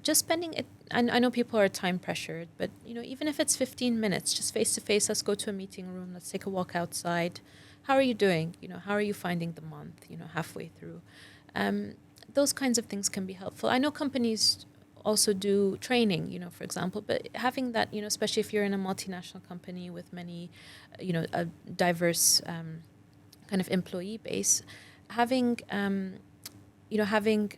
Just spending it, I know people are time pressured, but even if it's 15 minutes, just face to face, let's go to a meeting room, let's take a walk outside. How are you doing? How are you finding the month, halfway through? Those kinds of things can be helpful. I know companies also do training, for example, but having that, especially if you're in a multinational company with many, a diverse kind of employee base, having, having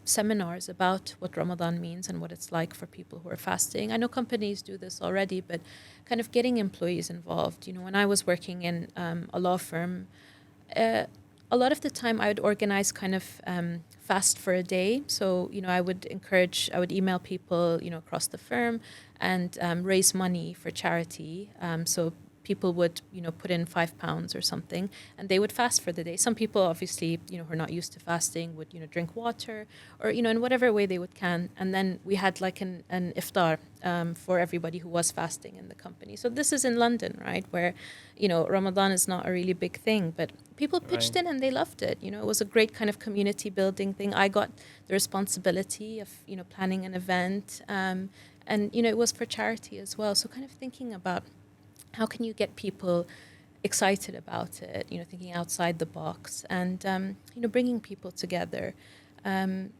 seminars about what Ramadan means and what it's like for people who are fasting. I know companies do this already, but kind of getting employees involved. When I was working in a law firm, a lot of the time I would organize kind of fast for a day. So, I would email people, across the firm and raise money for charity. So people would, put in £5 or something, and they would fast for the day. Some people, obviously, who are not used to fasting would, drink water or, in whatever way they would can. And then we had like an iftar for everybody who was fasting in the company. So this is in London, right, where, Ramadan is not a really big thing, but people pitched in and they loved it. It was a great kind of community building thing. I got the responsibility of, planning an event. And, it was for charity as well. So kind of thinking about how can you get people excited about it, thinking outside the box and, bringing people together.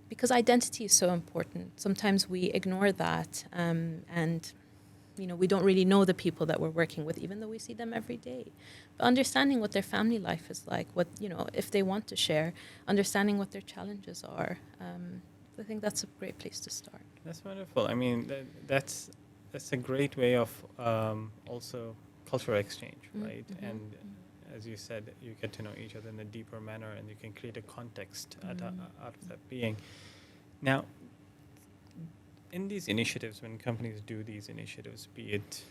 Because identity is so important. Sometimes we ignore that and, we don't really know the people that we're working with, even though we see them every day. But understanding what their family life is like, what, if they want to share, understanding what their challenges are. I think that's a great place to start. That's wonderful. I mean, that's a great way of also cultural exchange, right? Mm-hmm. And as you said, you get to know each other in a deeper manner, and you can create a context out of that being. Now, in these initiatives, when companies do these initiatives, be it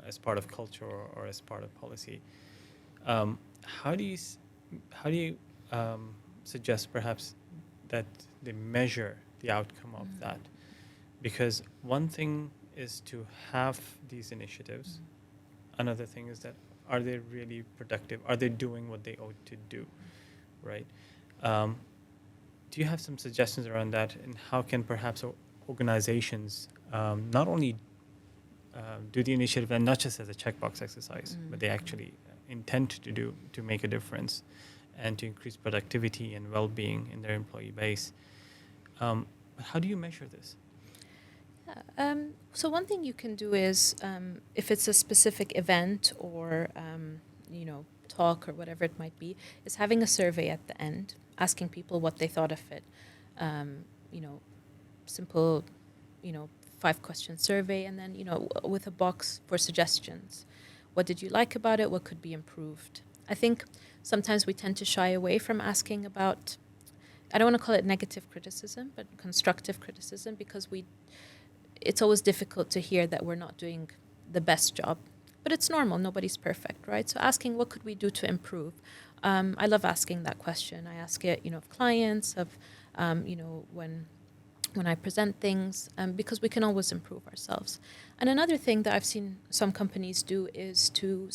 as part of culture or as part of policy, how do you suggest perhaps that they measure the outcome of that? Because one thing is to have these initiatives. Another thing is that, are they really productive? Are they doing what they ought to do, right? Do you have some suggestions around that, and how can perhaps organizations not only do the initiative and not just as a checkbox exercise, but they actually intend to make a difference and to increase productivity and well-being in their employee base? But how do you measure this? So one thing you can do is, if it's a specific event or, talk or whatever it might be, is having a survey at the end, asking people what they thought of it. Simple, 5-question survey, and then, with a box for suggestions. What did you like about it? What could be improved? I think sometimes we tend to shy away from asking about, I don't want to call it negative criticism, but constructive criticism, because it's always difficult to hear that we're not doing the best job. But it's normal. Nobody's perfect, right? So asking, what could we do to improve? I love asking that question. I ask it, of clients, of, when I present things, because we can always improve ourselves. And another thing that I've seen some companies do is to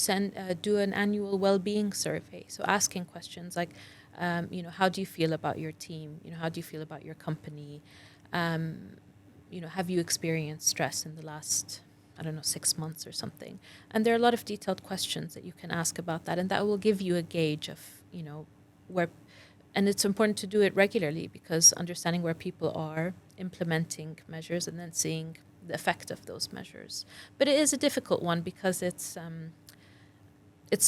do an annual well-being survey. So asking questions like, how do you feel about your team? How do you feel about your company? Have you experienced stress in the last, 6 months or something? And there are a lot of detailed questions that you can ask about that, and that will give you a gauge of, where, and it's important to do it regularly, because understanding where people are, implementing measures, and then seeing the effect of those measures. But it is a difficult one because it's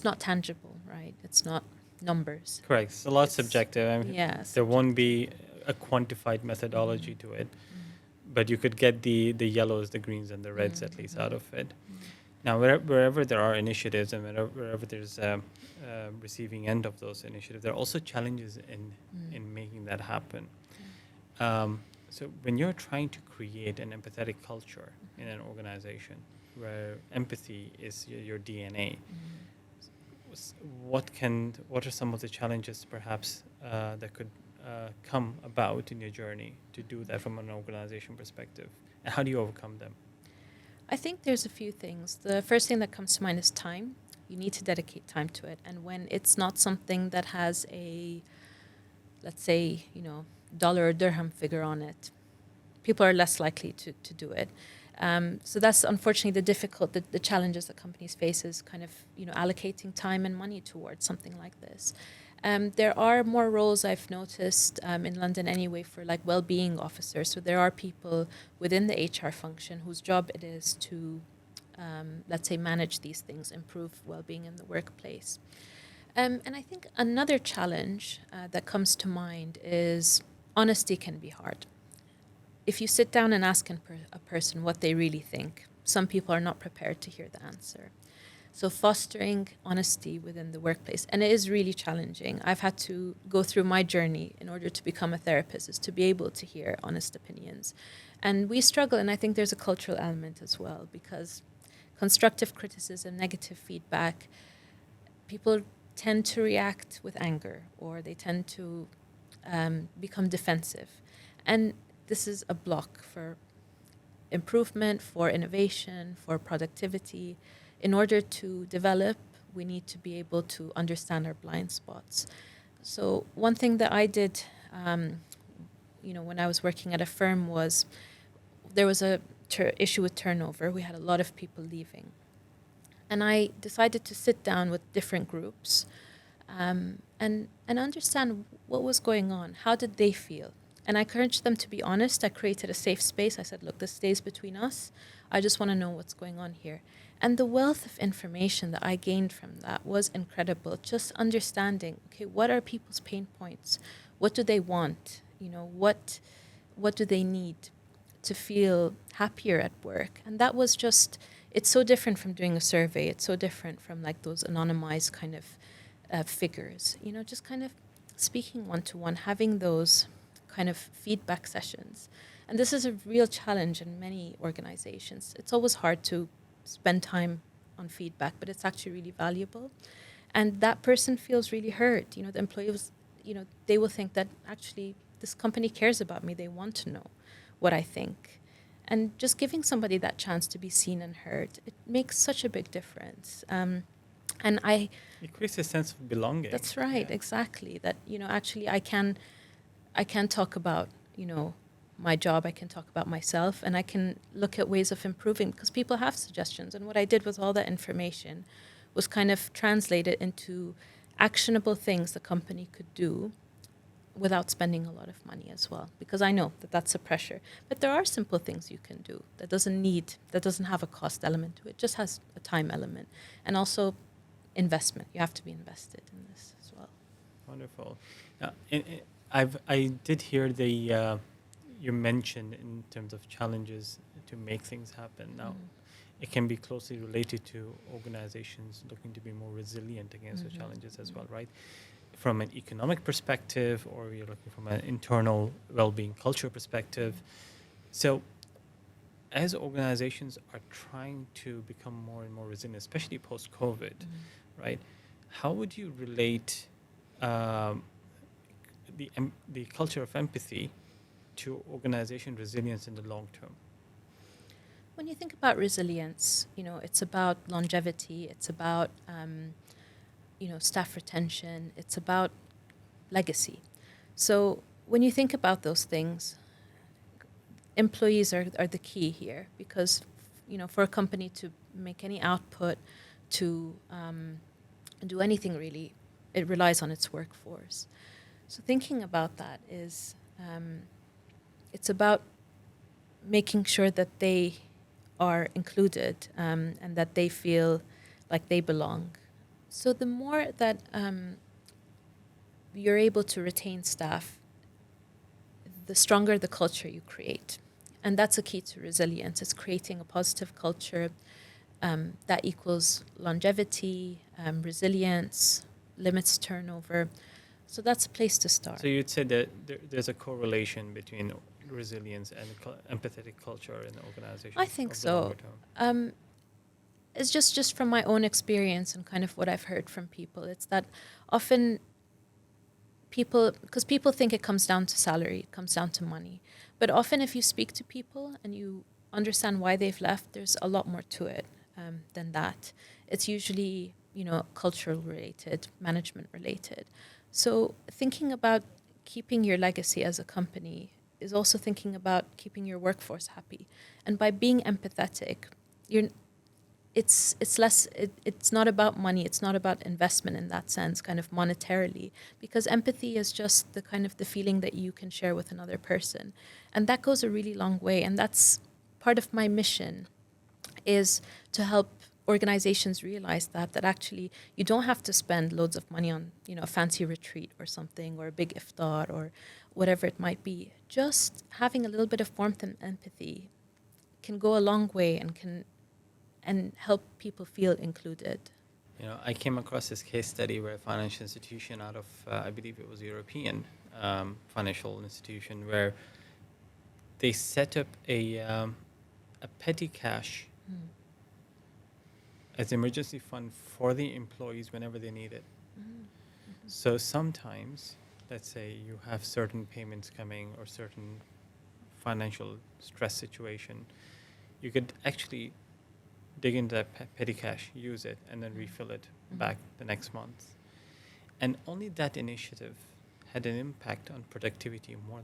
not tangible, right? It's not numbers. Correct. It's a lot subjective. I mean, yes. There won't be a quantified methodology to it, but you could get the yellows, the greens, and the reds at least out of it. Now, wherever there are initiatives and wherever there's a receiving end of those initiatives, there are also challenges in making that happen. So when you're trying to create an empathetic culture in an organization where empathy is your DNA, what are some of the challenges perhaps that could come about in your journey to do that from an organization perspective, and how do you overcome them? I think there's a few things. The first thing that comes to mind is time. You need to dedicate time to it. And when it's not something that has a, let's say, dollar or dirham figure on it, people are less likely to do it. So that's unfortunately the challenges that companies face is kind of, allocating time and money towards something like this. There are more roles I've noticed in London anyway for like well-being officers. So there are people within the HR function whose job it is to, let's say, manage these things, improve well-being in the workplace. And I think another challenge that comes to mind is honesty can be hard. If you sit down and ask a person what they really think, some people are not prepared to hear the answer. So fostering honesty within the workplace, and it is really challenging. I've had to go through my journey in order to become a therapist, is to be able to hear honest opinions. And we struggle, and I think there's a cultural element as well, because constructive criticism, negative feedback, people tend to react with anger, or they tend to become defensive. And this is a block for improvement, for innovation, for productivity. In order to develop, we need to be able to understand our blind spots. So one thing that I did, when I was working at a firm was there was a issue with turnover. We had a lot of people leaving. And I decided to sit down with different groups and understand what was going on. How did they feel? And I encouraged them to be honest. I created a safe space. I said, look, this stays between us. I just want to know what's going on here. And the wealth of information that I gained from that was incredible. Just understanding, okay, what are people's pain points? What do they want? What do they need to feel happier at work? And that was just, it's so different from doing a survey. It's so different from like those anonymized kind of figures. Just kind of speaking one-to-one, having those kind of feedback sessions. And this is a real challenge in many organizations. It's always hard to spend time on feedback, but it's actually really valuable. And that person feels really heard. The employees, they will think that actually this company cares about me. They want to know what I think. And just giving somebody that chance to be seen and heard, it makes such a big difference. It creates a sense of belonging. That's right, yeah. Exactly. That, actually I can talk about, my job, I can talk about myself, and I can look at ways of improving because people have suggestions. And what I did with all that information was kind of translate it into actionable things the company could do without spending a lot of money as well, because I know that that's a pressure. But there are simple things you can do that doesn't have a cost element to it, just has a time element. And also investment. You have to be invested in this as well. Wonderful. I did hear you mentioned in terms of challenges to make things happen. Now, it can be closely related to organizations looking to be more resilient against the challenges as well, right? From an economic perspective, or you're looking from an internal well-being culture perspective. So, as organizations are trying to become more and more resilient, especially post-COVID, right? How would you relate the culture of empathy to organization resilience in the long term? When you think about resilience, it's about longevity, it's about staff retention, it's about legacy. So when you think about those things, employees are the key here, because for a company to make any output, to do anything really, it relies on its workforce. So thinking about that is, it's about making sure that they are included and that they feel like they belong. So the more that you're able to retain staff, the stronger the culture you create. And that's a key to resilience. It's creating a positive culture that equals longevity, resilience, limits turnover. So that's a place to start. So you'd say that there's a correlation between resilience and empathetic culture in the organization? I think so. It's just from my own experience and kind of what I've heard from people. It's that often because people think it comes down to salary, it comes down to money. But often if you speak to people and you understand why they've left, there's a lot more to it than that. It's usually, cultural related, management related. So thinking about keeping your legacy as a company is also thinking about keeping your workforce happy. And by being empathetic, you're it's not about money, it's not about investment in that sense, kind of monetarily, because empathy is just the kind of the feeling that you can share with another person, and that goes a really long way. And that's part of my mission, is to help organizations realize that actually you don't have to spend loads of money on a fancy retreat or something, or a big iftar or whatever it might be. Just having a little bit of warmth and empathy can go a long way and help people feel included. I came across this case study where a financial institution out of, I believe it was a European financial institution, where they set up a petty cash as emergency fund for the employees whenever they need it. So sometimes, let's say you have certain payments coming or certain financial stress situation, you could actually dig into that petty cash, use it, and then refill it back the next month. And only that initiative had an impact on productivity, more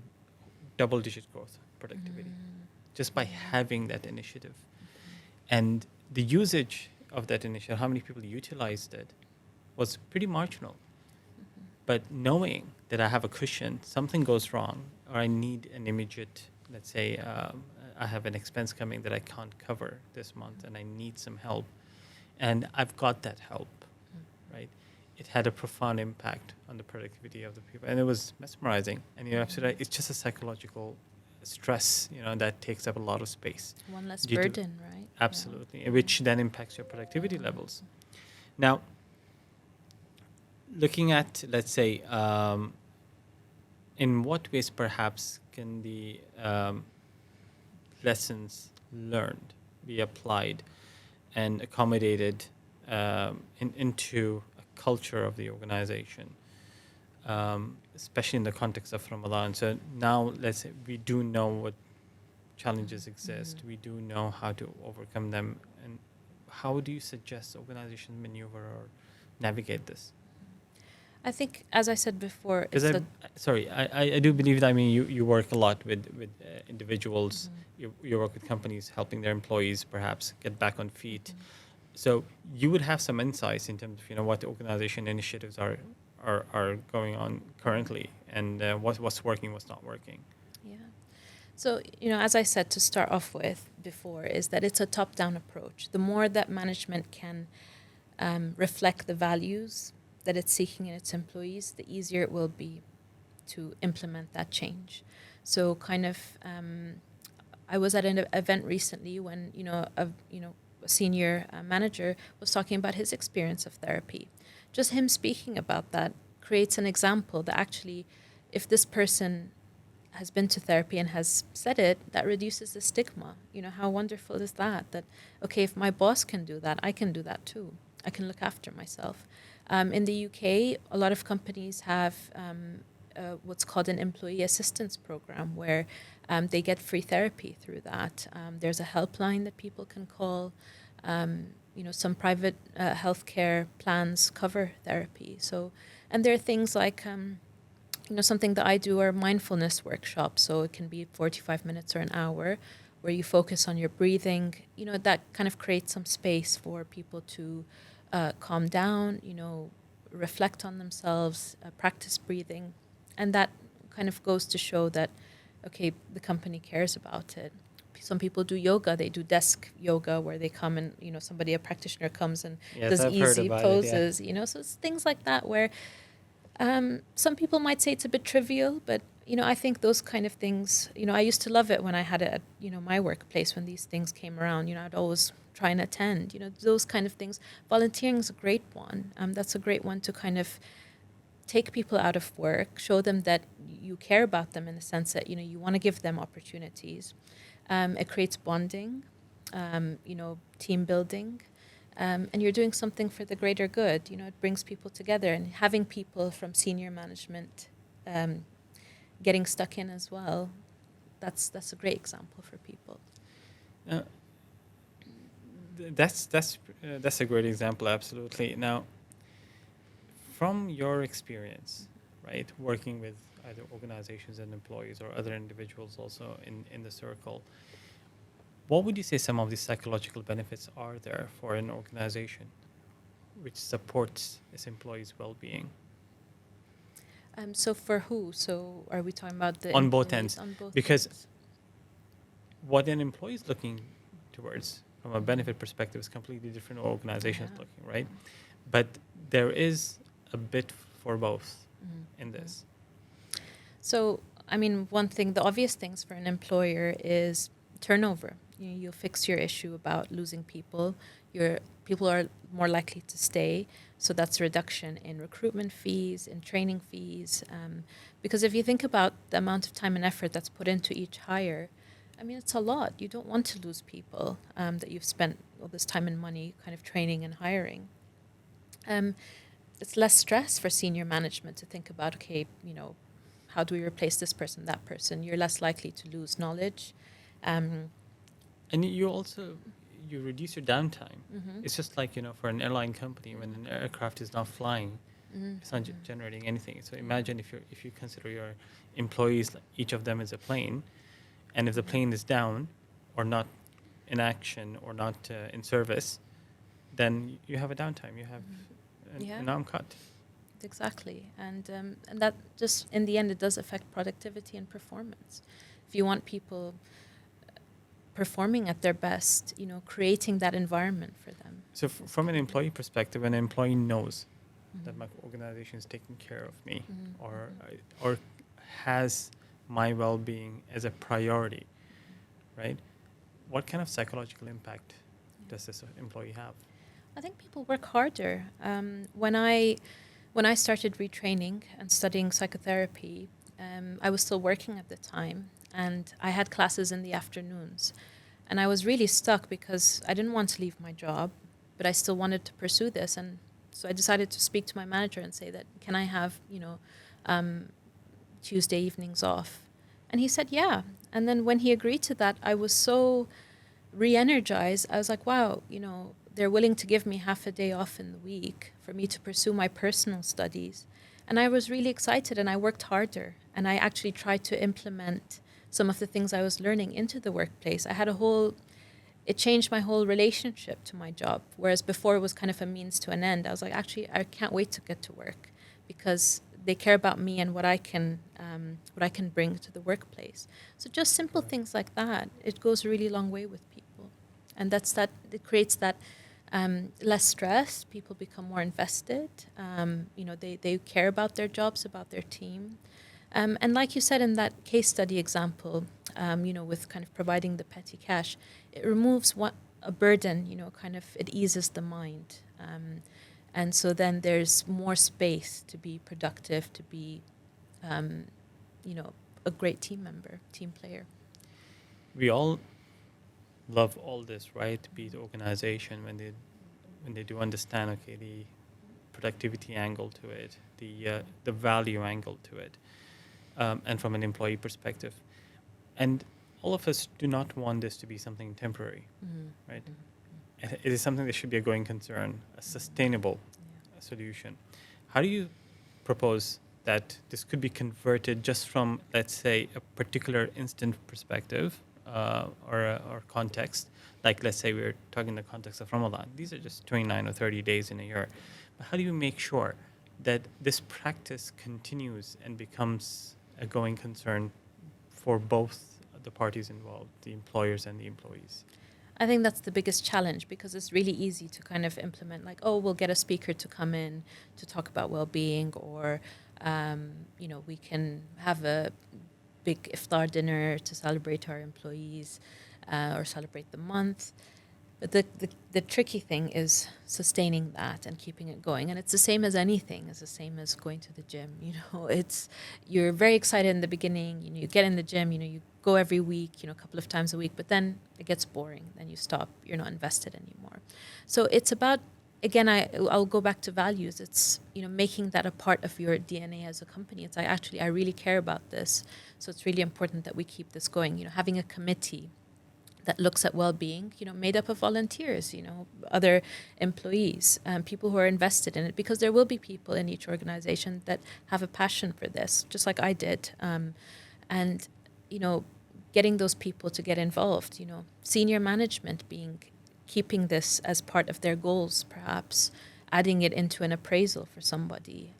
double-digit growth productivity, just by having that initiative. And the usage of that initiative, how many people utilized it, was pretty marginal. But knowing that I have a cushion, something goes wrong, or I need an immediate, let's say, I have an expense coming that I can't cover this month and I need some help, and I've got that help, right? It had a profound impact on the productivity of the people, and it was mesmerizing. And you're absolutely right, it's just a psychological stress, that takes up a lot of space. One less burden, right? Absolutely, which then impacts your productivity levels. Now, looking at, let's say, in what ways perhaps can the lessons learned be applied and accommodated into a culture of the organization, especially in the context of Ramadan? So now, let's say we do know what challenges exist, we do know how to overcome them, and how do you suggest organizations maneuver or navigate this? I think, as I said before, I do believe that, you work a lot with individuals, you work with companies helping their employees perhaps get back on feet. So you would have some insights in terms of what organization initiatives are going on currently, and what's working, what's not working. Yeah. So, as I said to start off with before, is that it's a top-down approach. The more that management can reflect the values that it's seeking in its employees, the easier it will be to implement that change. So kind of, I was at an event recently when, a senior manager was talking about his experience of therapy. Just him speaking about that creates an example that actually, if this person has been to therapy and has said it, that reduces the stigma. How wonderful is that? That, okay, if my boss can do that, I can do that too. I can look after myself. In the UK, a lot of companies have what's called an employee assistance program, where they get free therapy through that. There's a helpline that people can call. Some private healthcare plans cover therapy. So, and there are things like, something that I do are mindfulness workshops. So it can be 45 minutes or an hour, where you focus on your breathing. That kind of creates some space for people to calm down, reflect on themselves, practice breathing. And that kind of goes to show that, okay, the company cares about it. Some people do yoga. They do desk yoga, where they come and, a practitioner comes and does I've easy poses, it, yeah. So it's things like that where some people might say it's a bit trivial, but, I think those kind of things, I used to love it when I had it at, my workplace, when these things came around, I'd always try and attend, those kind of things. Volunteering is a great one. That's a great one to kind of take people out of work, show them that you care about them in the sense that, you want to give them opportunities. It creates bonding, team building, and you're doing something for the greater good. It brings people together, and having people from senior management getting stuck in as well, that's a great example for people. Uh, that's a great example, absolutely. Now, from your experience, right, working with either organizations and employees or other individuals also in the circle, what would you say some of the psychological benefits are there for an organization which supports its employees' well-being? So for who? So are we talking about the On both employees ends, on both because ends? what an employee is looking towards from a benefit perspective is completely different organizations Yeah. looking, right? But there is a bit for both Mhm. in this. So, I mean, one thing, the obvious things for an employer is turnover. You fix your issue about losing people. Your people are more likely to stay. So that's a reduction in recruitment fees, in training fees. Because if you think about the amount of time and effort that's put into each hire, I mean, it's a lot. You don't want to lose people that you've spent all this time and money kind of training and hiring. It's less stress for senior management to think about, okay, how do we replace this person, that person? You're less likely to lose knowledge. Um, And you also you reduce your downtime. mhm, It's just like, for an airline company, when an aircraft is not flying, mhm, it's not generating anything. So imagine if you consider your employees, like each of them is a plane, and if the plane is down or not in action or not in service, then you have a downtime. You have Yeah, an arm cut. exactly. And that just, in the end, it does affect productivity and performance. If you want people performing at their best, creating that environment for them. So is from an key. employee perspective, an employee knows that Mhm. my organization is taking care of me, Mhm, or mhm. or has my well-being as a priority, right? What kind of psychological impact does this employee have? I think people work harder. When I started retraining and studying psychotherapy, I was still working at the time, and I had classes in the afternoons, and I was really stuck because I didn't want to leave my job, but I still wanted to pursue this, and so I decided to speak to my manager and say that, can I have um, Tuesday evenings off? And he said yeah. And then when he agreed to that, I was so re-energized. I was like, wow, they're willing to give me half a day off in the week for me to pursue my personal studies. And I was really excited, and I worked harder, and I actually tried to implement some of the things I was learning into the workplace. It changed my whole relationship to my job. Whereas before it was kind of a means to an end. I was like, actually, I can't wait to get to work because they care about me and what I can bring to the workplace. So just simple Correct. things like that, it goes a really long way with people, and it creates that less stress. People become more invested. They care about their jobs, about their team. And like you said in that case study example, with kind of providing the petty cash, it removes a burden, kind of it eases the mind. And so then there's more space to be productive, to be, um, a great team member, team player. We all love all this, right? Be it organization when they do understand, okay, the productivity angle to it, the value angle to it, and from an employee perspective, and all of us do not want this to be something temporary, Mhm. right? Mhm. It is something that should be a going concern, a sustainable solution. How do you propose that this could be converted just from, let's say, a particular instant perspective or context? Like, let's say we're talking in the context of Ramadan. These are just 29 or 30 days in a year. But how do you make sure that this practice continues and becomes a going concern for both the parties involved, the employers and the employees? I think that's the biggest challenge because it's really easy to kind of implement, like, oh, we'll get a speaker to come in to talk about well-being, or we can have a big iftar dinner to celebrate our employees, or celebrate the month. But the tricky thing is sustaining that and keeping it going. And it's the same as anything. It's the same as going to the gym. You're very excited in the beginning. You get in the gym. You go every week. A couple of times a week. But then it gets boring. Then you stop. You're not invested anymore. So it's about, again, I'll go back to values. It's making that a part of your DNA as a company. It's like, actually, I really care about this. So it's really important that we keep this going. Having a committee that looks at well-being, made up of volunteers, other employees, people who are invested in it, because there will be people in each organization that have a passion for this, just like I did. And, getting those people to get involved, senior management keeping this as part of their goals, perhaps adding it into an appraisal for somebody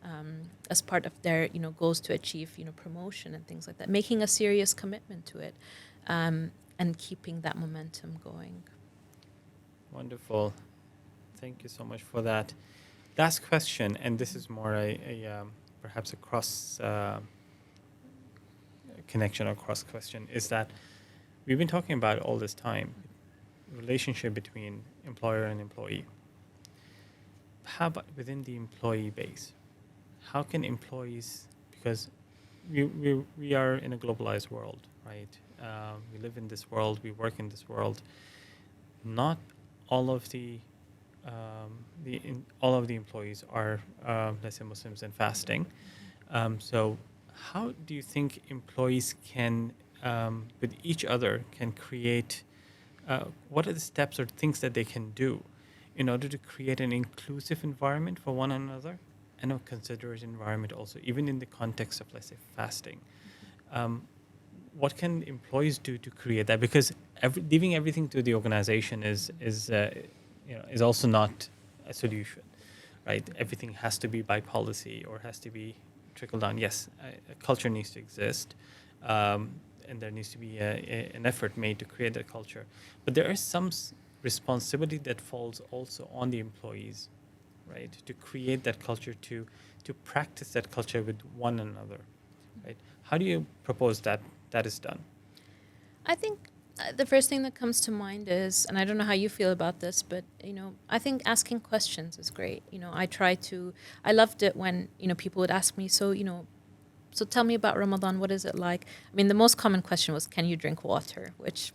as part of their, goals to achieve, promotion and things like that, making a serious commitment to it. And keeping that momentum going. Wonderful. Thank you so much for that. Last question, and this is more perhaps a cross connection or cross question, is that we've been talking about all this time, relationship between employer and employee. How about within the employee base? How can employees, because we are in a globalized world, right? We live in this world, we work in this world. Not all of all of the employees are, let's say, Muslims and fasting. So, how do you think employees can, with each other, can create? What are the steps or things that they can do in order to create an inclusive environment for one another and a considerate environment also, even in the context of, let's say, fasting? What can employees do to create that? Because leaving everything to the organization is also not a solution, right? Everything has to be by policy or has to be trickled down. Yes, a culture needs to exist, and there needs to be an effort made to create that culture. But there is some responsibility that falls also on the employees, right? To create that culture, to practice that culture with one another, right? How do you propose that is done? I think the first thing that comes to mind is, and I don't know how you feel about this, but I think asking questions is great. I loved it when people would ask me, so tell me about Ramadan. What is it like? I mean, the most common question was, can you drink water? Which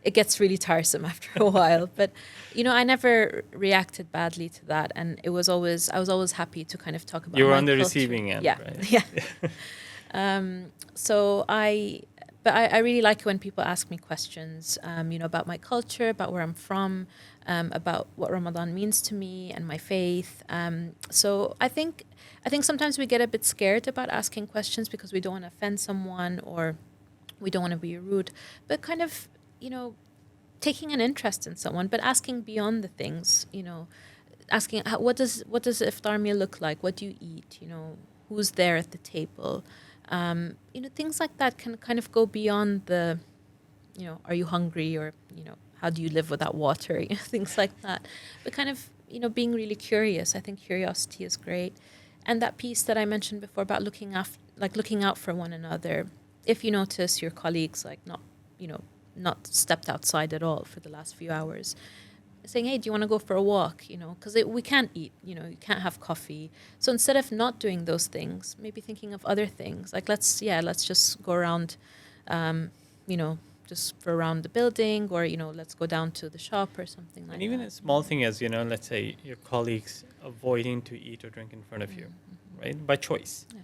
it gets really tiresome after a while. But I never reacted badly to that, and I was always happy to kind of talk about. You were my on the culture. receiving end, yeah, right? Yeah. But I really like it when people ask me questions, about my culture, about where I'm from, about what Ramadan means to me and my faith. So I think sometimes we get a bit scared about asking questions because we don't want to offend someone or we don't want to be rude. But kind of, taking an interest in someone, but asking beyond the things, asking what does the iftar meal look like? What do you eat? Who's there at the table? Things like that can kind of go beyond the, are you hungry, or, how do you live without water? Things like that. But kind of, being really curious. I think curiosity is great. And that piece that I mentioned before about looking out for one another. If you notice your colleagues not stepped outside at all for the last few hours, saying, hey, do you want to go for a walk? Because we can't eat, you can't have coffee. So instead of not doing those things, maybe thinking of other things, like let's just go around, just for around the building, or, let's go down to the shop or something like that. And even a small thing as, let's say your colleagues avoiding to eat or drink in front of you, right? By choice. Yeah.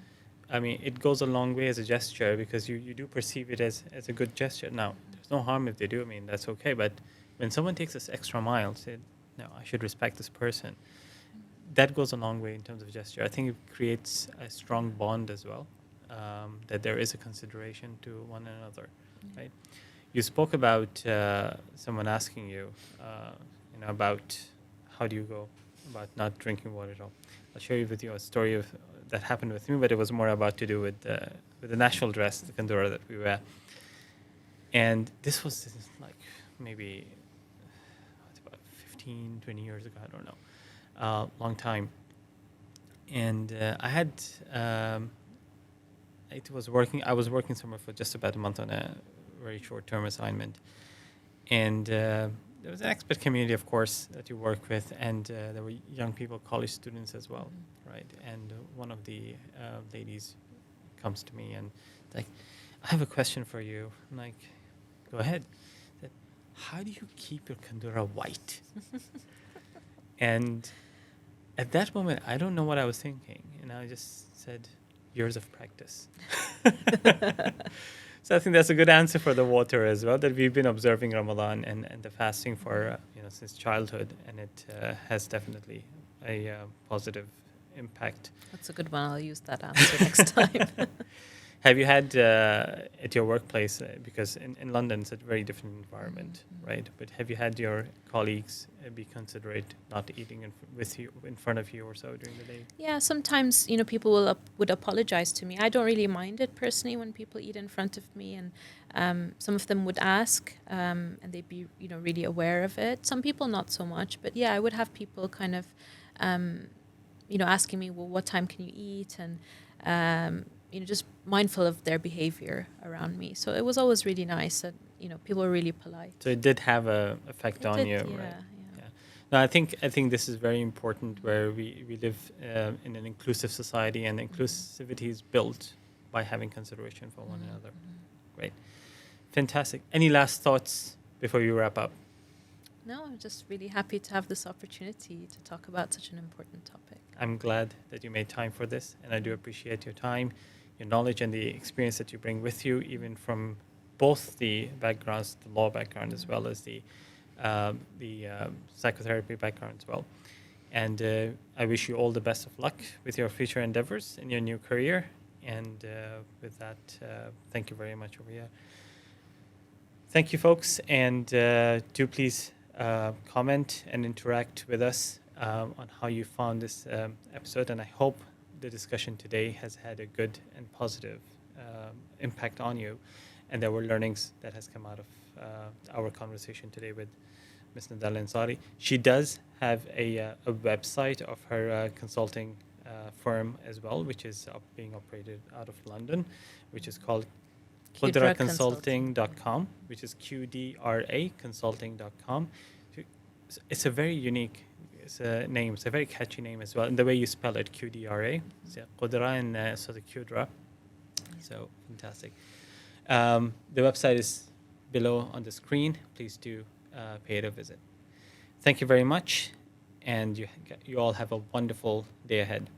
I mean, it goes a long way as a gesture because you do perceive it as a good gesture. Now, there's no harm if they do. I mean, that's okay. But when someone takes this extra mile, say, no, I should respect this person, that goes a long way in terms of gesture. I think it creates a strong bond as well, that there is a consideration to one another, right? You spoke about someone asking you, about how do you go about not drinking water at all. I'll share with you a story of that happened with me, but it was more about to do with the national dress, the kandura that we wear. And this was like maybe about 15, 20 years ago, I don't know, long time. And I was working somewhere for just about a month on a very short-term assignment. And there was an expert community, of course, that you work with, and there were young people, college students as well, right? And one of the ladies comes to me and like, I have a question for you. I'm like, go ahead. Said, how do you keep your kandura white? And at that moment, I don't know what I was thinking. And I just said, years of practice. So I think that's a good answer for the water as well, that we've been observing Ramadan and the fasting for, since childhood, and it has definitely a positive impact. That's a good one. I'll use that answer next time. Have you had at your workplace, because in London it's a very different environment, right? But have you had your colleagues be considerate not eating with you, in front of you or so during the day? Yeah, sometimes, people would apologize to me. I don't really mind it personally when people eat in front of me, and some of them would ask, and they'd be, really aware of it. Some people not so much, but yeah, I would have people kind of, asking me, well, what time can you eat? And, just mindful of their behavior around me. So it was always really nice that, people were really polite. So it did have an effect on you, right? Yeah. No, I think this is very important, where we live in an inclusive society, and inclusivity is built by having consideration for one another. Great. Fantastic. Any last thoughts before you wrap up? No, I'm just really happy to have this opportunity to talk about such an important topic. I'm glad that you made time for this, and I do appreciate your time, your knowledge, and the experience that you bring with you, even from both the backgrounds, the law background as well as the psychotherapy background as well. And I wish you all the best of luck with your future endeavors in your new career. And with that, thank you very much over here. Thank you, folks, and do please comment and interact with us on how you found this episode. And I hope the discussion today has had a good and positive impact on you, and there were learnings that has come out of our conversation today with Ms. Nada Al Ansari. She does have a website of her consulting firm as well, which is being operated out of London, which is called Qdra Consulting.com, which is QDRA Consulting.com. It's a very unique name. It's a very catchy name as well. And the way you spell it, QDRA. So Qdra and so the Qdra. So fantastic. The website is below on the screen. Please do pay it a visit. Thank you very much. And you all have a wonderful day ahead.